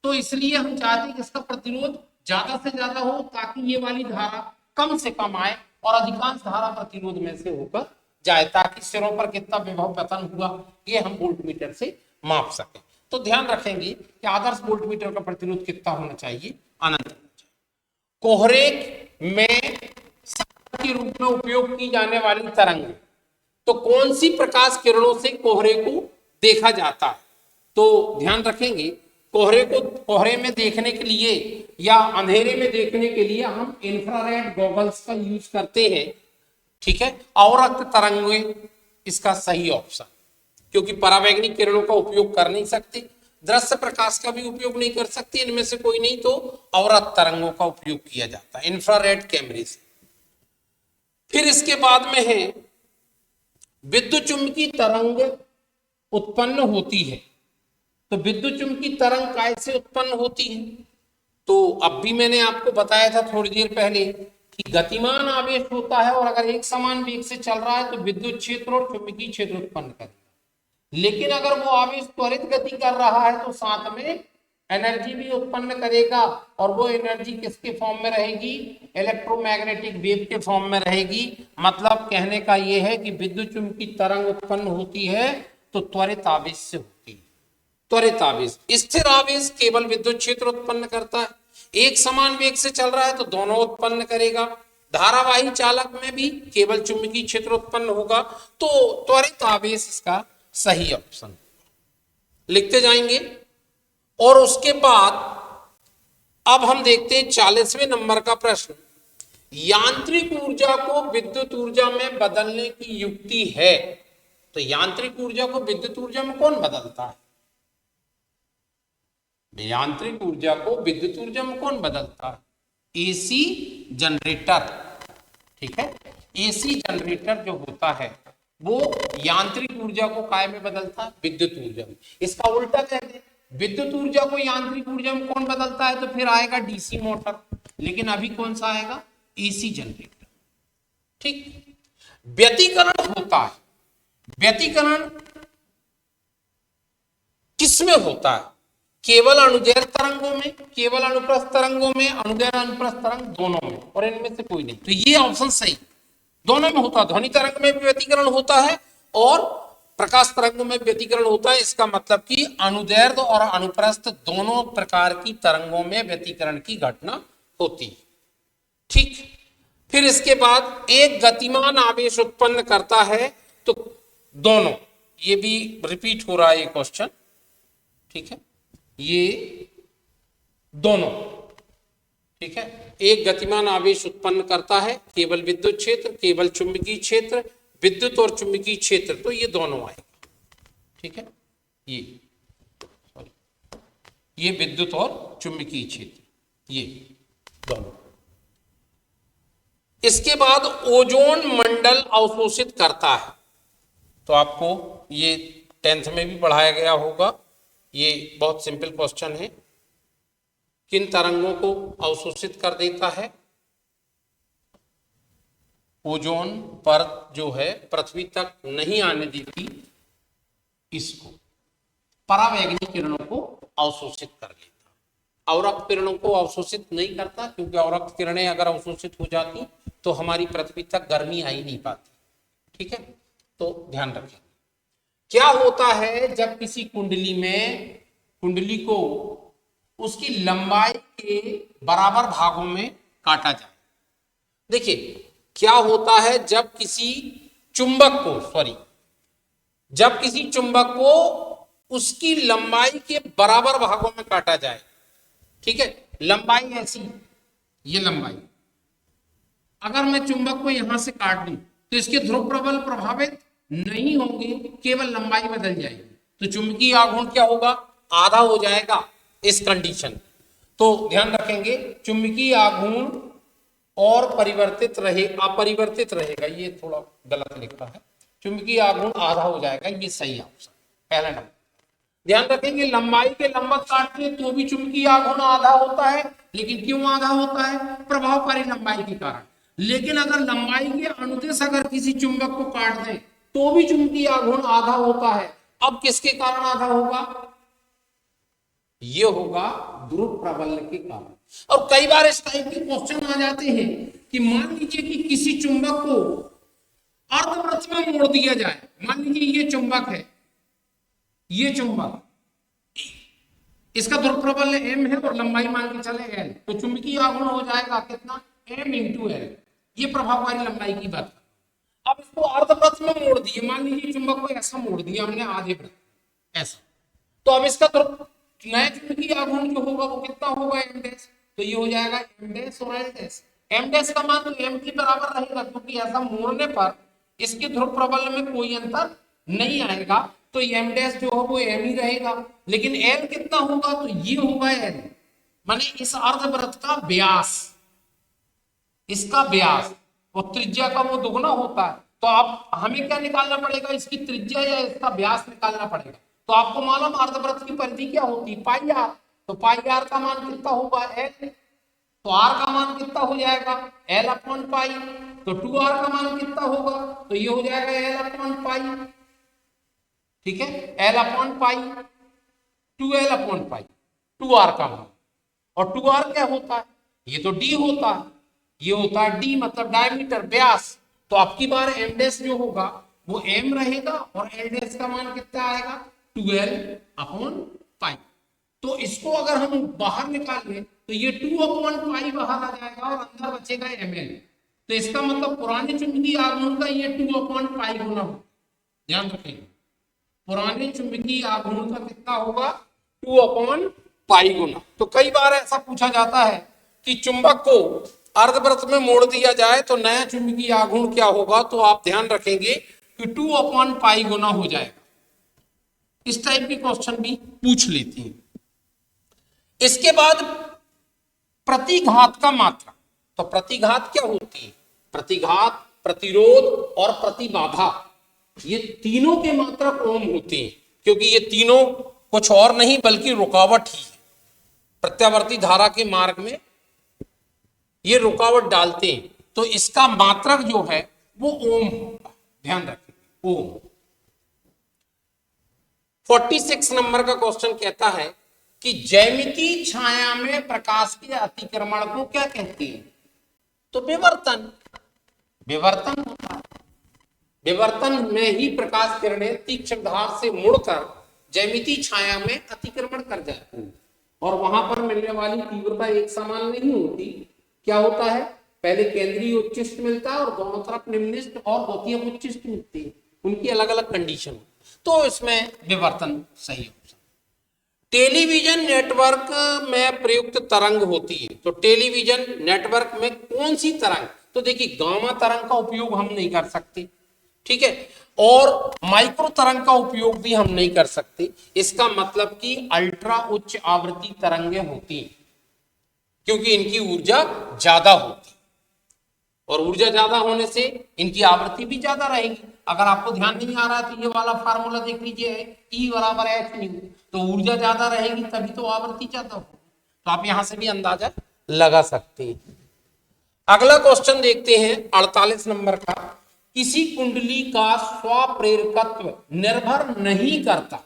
तो इसलिए हम चाहते हैं कि इसका प्रतिरोध ज्यादा से ज्यादा हो ताकि ये वाली धारा कम से कम आए और अधिकांश धारा प्रतिरोध में से होकर जाए, ताकि सिरों पर कितना विभव पतन हुआ ये हम वोल्टमीटर से माप सकें। तो ध्यान रखेंगे कि आदर्श वोल्टमीटर का प्रतिरोध कितना होना चाहिए, अनंत होना चाहिए। कोहरे में के रूप में उपयोग की जाने वाली तरंग, तो कौन सी प्रकाश किरणों से कोहरे को देखा जाता है, तो ध्यान रखेंगे कोहरे में देखने के लिए या अंधेरे में देखने के लिए हम इंफ्रारेड गॉगल्स का यूज करते हैं, ठीक है। अवरक्त तरंगें इसका सही ऑप्शन, क्योंकि परावैंगनिक किरणों का उपयोग कर नहीं सकते, दृश्य प्रकाश का भी उपयोग नहीं कर सकते, इनमें से कोई नहीं तो अवरक्त तरंगों का उपयोग किया जाता है इंफ्रारेड कैमरे से। फिर इसके बाद में है विद्युत चुंबकीय तरंग उत्पन्न होती है, तो विद्युत चुंबकीय तरंग कैसे उत्पन्न होती है, तो अब भी मैंने आपको बताया था थोड़ी देर पहले कि गतिमान आवेश होता है और अगर एक समान वेग से चल रहा है तो विद्युत क्षेत्र और चुंबकीय क्षेत्र उत्पन्न करेगा। लेकिन अगर वो आवेश त्वरित गति कर रहा है तो साथ में एनर्जी भी उत्पन्न करेगा, और वो एनर्जी किसके फॉर्म में रहेगी? इलेक्ट्रोमैग्नेटिक वेव के फॉर्म में रहेगी। मतलब कहने का ये है कि विद्युत चुंबकीय तरंग उत्पन्न होती है तो त्वरित आवेश से होती है। त्वरित आवेश, स्थिर आवेश केवल विद्युत क्षेत्र उत्पन्न करता है, एक समान वेग से चल रहा है तो दोनों उत्पन्न करेगा। धारावाही चालक में भी केवल चुंबकीय क्षेत्र उत्पन्न होगा, तो त्वरित आवेश इसका सही ऑप्शन लिखते जाएंगे। और उसके बाद अब हम देखते हैं 40वें नंबर का प्रश्न। यांत्रिक ऊर्जा को विद्युत ऊर्जा में बदलने की युक्ति है। तो यांत्रिक ऊर्जा को विद्युत ऊर्जा में कौन बदलता है? यांत्रिक ऊर्जा को विद्युत ऊर्जा में कौन बदलता है? AC generator. ठीक है, एसी जनरेटर जो होता है वो यांत्रिक ऊर्जा को काय में बदलता है? विद्युत ऊर्जा में। इसका उल्टा कह दें, विद्युत ऊर्जा को यांत्रिक ऊर्जा में कौन बदलता है? तो फिर आएगा डीसी मोटर। लेकिन अभी कौन सा आएगा? AC generator. ठीक, व्यतिकरण होता है। व्यतिकरण किसमें होता है? केवल अनुदैर्घ्य तरंगों में, केवल अनुप्रस्थ तरंगों में, अनुदैर्घ्य अनुप्रस्थ तरंग दोनों में, और इनमें से कोई नहीं। तो ये ऑप्शन सही, दोनों में होता है। ध्वनि तरंग में भी व्यतिकरण होता है और प्रकाश तरंगों में व्यतिकरण होता है। इसका मतलब कि अनुदैर्घ्य और अनुप्रस्थ दोनों प्रकार की तरंगों में व्यतिकरण की घटना होती है। ठीक, फिर इसके बाद एक गतिमान आवेश उत्पन्न करता है तो दोनों, ये भी रिपीट हो रहा है ये क्वेश्चन। ठीक है, ये दोनों, ठीक है, एक गतिमान आवेश उत्पन्न करता है, केवल विद्युत क्षेत्र, केवल चुंबकीय क्षेत्र, विद्युत और चुंबकीय क्षेत्र, तो ये दोनों आएगा। ठीक है, ये विद्युत और चुंबकीय क्षेत्र, ये दोनों। इसके बाद ओजोन मंडल अवशोषित करता है। तो आपको ये 10th में भी पढ़ाया गया होगा। ये बहुत सिंपल क्वेश्चन है। किन तरंगों को अवशोषित कर देता है? ओजोन परत जो है पृथ्वी तक नहीं आने देती, इसको परावैंगनी किरणों को अवशोषित कर लेता। अवरक्त किरणों को अवशोषित नहीं करता, क्योंकि अवरक्त किरणें अगर अवशोषित हो जाती तो हमारी पृथ्वी तक गर्मी आ ही नहीं पाती। ठीक है, तो ध्यान रखें। क्या होता है जब किसी कुंडली में, कुंडली को उसकी लंबाई के बराबर भागों में काटा जाए? देखिए, क्या होता है जब किसी चुंबक को, जब किसी चुंबक को उसकी लंबाई के बराबर भागों में काटा जाए। ठीक है, लंबाई ऐसी, ये लंबाई, अगर मैं चुंबक को यहां से काट दूं तो इसके ध्रुव प्रबल प्रभावित नहीं होंगे, केवल लंबाई बदल जाएगी। तो चुंबकीय आघूर्ण क्या होगा? आधा हो जाएगा इस कंडीशन। तो ध्यान रखेंगे, चुंबकीय आघूर्ण और परिवर्तित रहे, अपरिवर्तित रहेगा। ये थोड़ा गलत लिखा है, चुंबकीय आघूर्ण आधा हो जाएगा, ये सही ऑप्शन पहला नंबर। ध्यान रखेंगे, लंबाई के लंबक काटते तो भी चुंबकीय आघूर्ण आधा होता है। लेकिन क्यों आधा होता है? प्रभावकारी लंबाई के कारण। लेकिन अगर लंबाई के अनुदिश अगर किसी चुंबक को काट दें तो भी चुंबकीय आघूर्ण आधा होता है। अब किसके कारण आधा होगा? ये होगा ध्रुव प्रबल के कारण। और कई बार इस टाइप के क्वेश्चन आ जाते हैं कि मान लीजिए कि किसी चुंबक को अर्धवृत्त में मोड़ दिया जाए। मान लीजिए ये चुंबक है, ये चुंबक, इसका ध्रुव प्रबल m है और लंबाई मान के चले l, तो चुंबकीय आघूर्ण हो जाएगा कितना? m × l। ये प्रभावकारी लंबाई की बात। अब इसको अर्धवृत्त में मोड़ दिए, मान लीजिए चुंबक को ऐसा मोड़ दिया हमने, आधे वृत्त ऐसा, तो अब इसका नया चुंबकीय आघूर्ण जो होगा वो कितना होगा? m'। तो ये हो जाएगा m' और l'। m' का मान तो m के बराबर रहेगा, क्योंकि ऐसा मोड़ने पर इसके ध्रुव प्रबल में कोई अंतर नहीं आएगा, तो m' जो हो वो m ही रहेगा। लेकिन l कितना होगा? तो ये होगा l, माने इस अर्धवृत्त का व्यास, इसका व्यास, और त्रिज्या का वो दुगना होता है। तो आप हमें क्या निकालना पड़ेगा? इसकी त्रिज्या या इसका व्यास निकालना पड़ेगा। तो आपको मालूम अर्धवृत्त की परिधि क्या होती है? पाई आर। तो पाई आर का मान कितना होगा? l। तो आर का मान कितना हो जाएगा, एल अपॉन पाई। तो 2r का मान कितना होगा, तो ये हो जाएगा एल अपॉन पाई। ठीक है, L upon pi, 2l upon pi, 2r का मान। और 2r क्या होता है, ये तो d होता है, ये होता है d मतलब डायमीटर, व्यास। तो आपकी बार एम डैश जो होगा वो m रहेगा और एल डैश का मान कितना आएगा, 12 अपॉन पाई। तो इसको अगर हम बाहर निकाल लें तो ये 2 अपॉन पाई बाहर आ जाएगा और अंदर बचेगा ml। तो इसका मतलब पुराने चुंबकीय आघूर्ण का ये 2 अपॉन पाई गुना हो, ध्यान रखेंगे, पुराने चुंबकीय आघूर्ण का कितना होगा, 2 अपॉन पाई गुना। तो कई बार ऐसा पूछा जाता है कि चुंबक को अर्धवृत्त में मोड़ दिया जाए तो नया चुंबकीय आघूर्ण क्या होगा, तो आप ध्यान रखेंगे कि 2 अपॉन पाई गुना हो जाएगा। इस टाइप के क्वेश्चन भी पूछ लेती हैं। इसके बाद प्रतिघात का मात्रक। तो प्रतिघात क्या होती है, प्रतिघात, प्रतिरोध और प्रतिबाधा, ये तीनों के मात्रक ओम होते हैं, क्योंकि ये तीनों कुछ और नहीं बल्कि रुकावट ही है। प्रत्यावर्ती धारा के मार्ग में ये रुकावट डालते हैं, तो इसका मात्रक जो है वो ओम होगा, ध्यान रखें, ओम। 46 नंबर का क्वेश्चन कहता है कि ज्यामितीय छाया में प्रकाश के अतिक्रमण को क्या कहते हैं, तो विवर्तन। विवर्तन होता है, विवर्तन में ही प्रकाश किरणें तीक्ष्ण धार से मुड़कर ज्यामितीय छाया में अतिक्रमण कर जाती हैं और वहां पर मिलने वाली तीव्रता एक समान नहीं होती। क्या होता है, पहले केंद्रीय उच्चिष्ट मिलता है और दोनों तरफ निम्निष्ट और द्वितीयक उच्चिष्ट मिलती है, उनकी अलग अलग कंडीशन। तो इसमें विवर्तन सही ऑप्शन। टेलीविजन नेटवर्क में प्रयुक्त तरंग होती है, तो टेलीविजन नेटवर्क में कौन सी तरंग, तो देखिए गामा तरंग का उपयोग हम नहीं कर सकते, ठीक है, और माइक्रो तरंग का उपयोग भी हम नहीं कर सकते। इसका मतलब कि अल्ट्रा उच्च आवृत्ति तरंगें होती हैं, क्योंकि इनकी ऊर्जा ज्यादा होती है और ऊर्जा ज्यादा होने से इनकी आवृत्ति भी ज्यादा रहेगी। अगर आपको ध्यान नहीं आ रहा तो ये वाला फार्मूला देख लीजिए, E बराबर h न्यू, तो ऊर्जा ज्यादा रहेगी तभी तो आवृत्ति ज्यादा होगी। तो आप यहां से भी अंदाजा लगा सकते हैं। अगला क्वेश्चन देखते हैं 48 नंबर का। किसी कुंडली का स्वप्रेरकत्व निर्भर नहीं करता।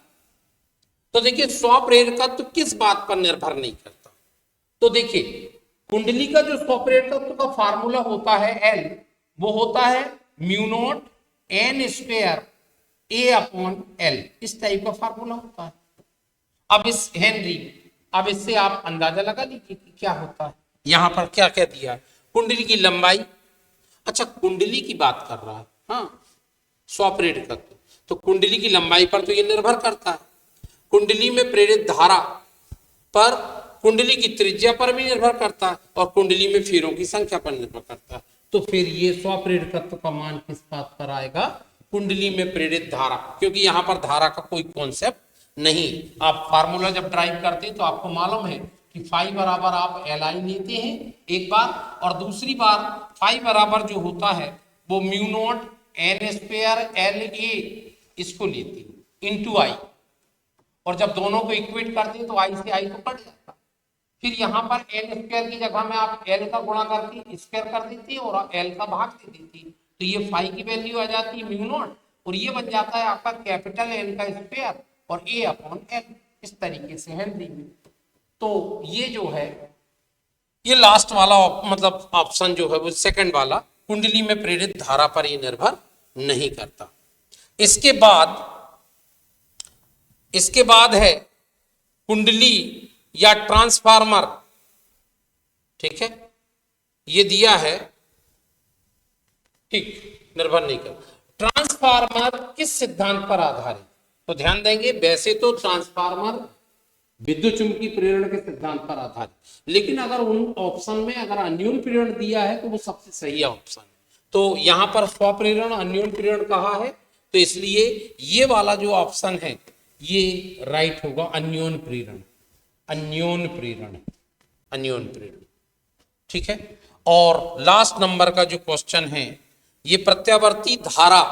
तो देखिए स्वप्रेरकत्व किस बात पर निर्भर नहीं करता, तो देखिए कुंडली का जो स्वप्रेरकत्व का फार्मूला होता है L, वो होता है mu naught n square A upon L, इस टाइप का फार्मूला होता है। अब इस हेनरी, अब इससे आप अंदाजा लगा लीजिए कि क्या होता है। यहां पर क्या क्या दिया है, कुंडली की लंबाई, अच्छा कुंडली की बात कर रहा है, हाँ स्वप्रेरकत्व, तो कुंडली की लंबाई पर तो ये निर्भर करता है, कुंडली में प्रेरित धारा पर, कुंडली की त्रिज्या पर भी निर्भर करता है और कुंडली में फेरों की संख्या पर निर्भर करता है। तो फिर ये स्वप्रेरकत्व का मान किस बात पर आएगा, कुंडली में प्रेरित धारा, क्योंकि यहां पर धारा का कोई कॉन्सेप्ट नहीं। आप फार्मूला जब ड्राइव करते हैं तो आपको मालूम है कि फाई बराबर आप Li लेते हैं एक बार, और दूसरी बार फाई बराबर जो होता है वो mu naught n square La इसको लेते हैं इंटू आई, और जब दोनों को इक्वेट करते हैं तो आई से आई तो कट जाता है। फिर यहाँ पर एल स्क्वायर की जगह में आप एल का गुणा करके स्क्वायर कर देते हैं और एल का भाग दे देते हैं, तो ये फाई की वैल्यू आ जाती है म्यू नॉट, और ये बन जाता है आपका कैपिटल एन का स्क्वायर और ए अपॉन एल, इस तरीके से हेनरी में। तो ये जो है ये लास्ट वाला मतलब ऑप्शन जो है वो सेकंड वाला, कुंडली में प्रेरित धारा पर ये निर्भर नहीं करता। इसके बाद है कुंडली या ट्रांसफार्मर, ठीक है, ये दिया है, ठीक, निर्भर नहीं कर। ट्रांसफार्मर किस सिद्धांत पर आधारित, तो ध्यान देंगे वैसे तो ट्रांसफार्मर विद्युत चुंबकीय प्रेरण के सिद्धांत पर आधारित, लेकिन अगर उन ऑप्शन में अगर अन्योन्य प्रेरण दिया है तो वो सबसे सही ऑप्शन है। तो यहां पर स्वप्रेरण अन्योन्य प्रेरण कहा है, तो इसलिए ये वाला जो ऑप्शन है ये राइट होगा, अन्योन्य प्रेरण, अन्योन्य प्रेरण, अन्योन्य प्रेरण, ठीक है। और लास्ट नंबर का जो क्वेश्चन है, ये प्रत्यावर्ती धारा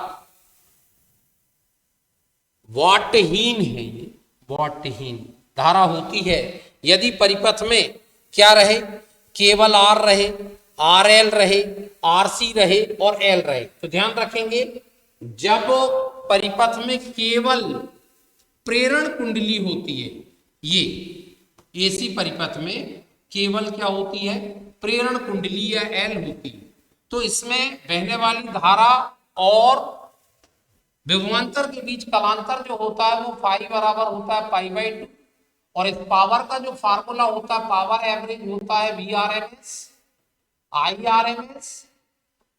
वाटहीन है, ये वाटहीन धारा होती है यदि परिपथ में क्या रहे, केवल आर रहे, आर एल रहे, आर सी रहे और एल रहे। तो ध्यान रखेंगे जब परिपथ में केवल प्रेरण कुंडली होती है, ये एसी परिपथ में केवल क्या होती है, प्रेरण कुंडली या एल होती है, तो इसमें बहने वाली धारा और विभवांतर के बीच कलांतर जो होता है वो फाई बराबर होता है पाई बाई 2, और इस पावर का जो फार्मूला होता है पावर एवरेज होता है V R M S I R M S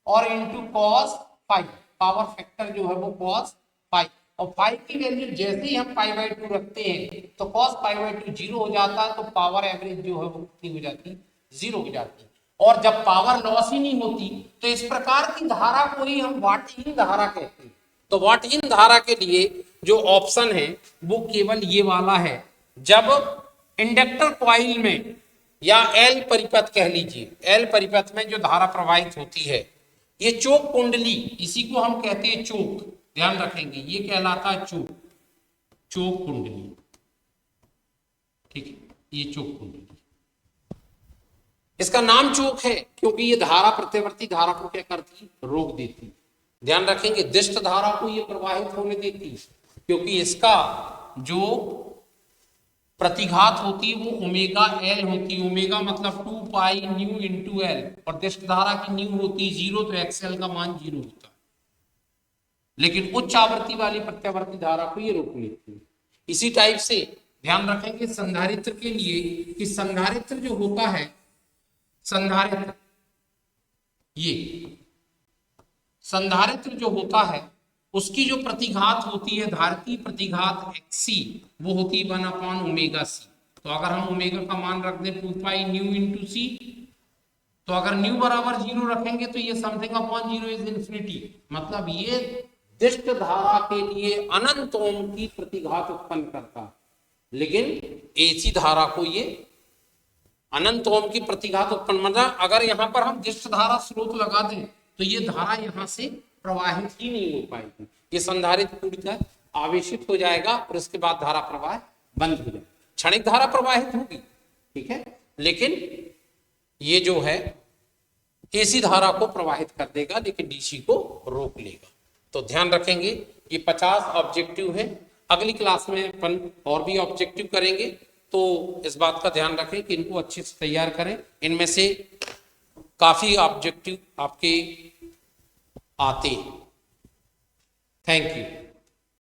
और into cos phi, power factor जो है वो कॉस फाइव, और फाइव की वैल्यू जैसे ही हम पाई बाई 2 रखते हैं तो कॉस पाई बाई 2 जीरो हो जाता है, तो पावर एवरेज जो है वो कितनी हो जाती है, जीरो हो जाती है। और जब पावर लॉस ही नहीं होती तो इस प्रकार की धारा को ही हम वाटहीन धारा कहते हैं। तो वाटहीन धारा के लिए जो ऑप्शन है वो केवल ये वाला है, जब इंडक्टर कॉइल में या एल परिपथ कह लीजिए, एल परिपथ में जो धारा प्रवाहित होती है, ये चोक कुंडली, इसी को हम कहते हैं चोक, ध्यान रखेंगे ये कहलाता है चोक, चोक कुंडली, ठीक है, ये चोक कुंडली। इसका नाम चोक है क्योंकि ये धारा प्रत्यवर्ती धारा को क्या करती, रोक देती। ध्यान रखेंगे दिष्ट धारा को ये प्रवाहित होने देती क्योंकि इसका जो प्रतिघात होती है वो ओमेगा एल होती है, ओमेगा मतलब 2 पाई न्यू इंटू एल, और दिष्ट धारा की न्यू होती है 0, तो एक्सएल का मान 0 होता है। लेकिन उच्च आवृत्ति वाली प्रत्यावर्ती धारा को ये रोक लेती है। इसी टाइप से ध्यान रखेंगे संधारित्र के लिए कि संधारित्र जो होता है, संधारित्र, ये संधारित्र जो होता है उसकी जो प्रतिघात होती है, धारिती प्रतिघात XC, वो होती है 1/ओमेगा C। तो अगर हम ओमेगा का मान रख दें 2 पाई न्यू इंटू सी, तो अगर न्यू बराबर 0 रखेंगे तो ये समथिंग अपॉन 0 इज इन्फिनिटी, मतलब ये दिष्ट धारा के लिए अनंत ओम की प्रतिघात उत्पन्न करता है, लेकिन एसी धारा को ये अनंत ओम की प्रतिघात उत्पन्न, मतलब अगर यहाँ पर हम दिष्ट धारा स्रोत लगा दें तो ये धारा यहाँ से प्रवाहित ही नहीं हो पाएगी, ये संधारित्र पूरी आवेशित हो जाएगा और इसके बाद धारा प्रवाह बंद हो जाएगा। क्षणिक धारा प्रवाहित होगी, ठीक है, लेकिन ये जो है एसी धारा को प्रवाहित कर देगा लेकिन डीसी को रोक लेगा। तो ध्यान रखेंगे ये 50 ऑब्जेक्टिव है। अगली क्लास में अपन और भी ऑब्जेक्टिव करेंगे, तो इस बात का ध्यान रखें कि इनको अच्छे से तैयार करें। इनमें से काफी ऑब्जेक्टिव आपके आते हैं। Thank you.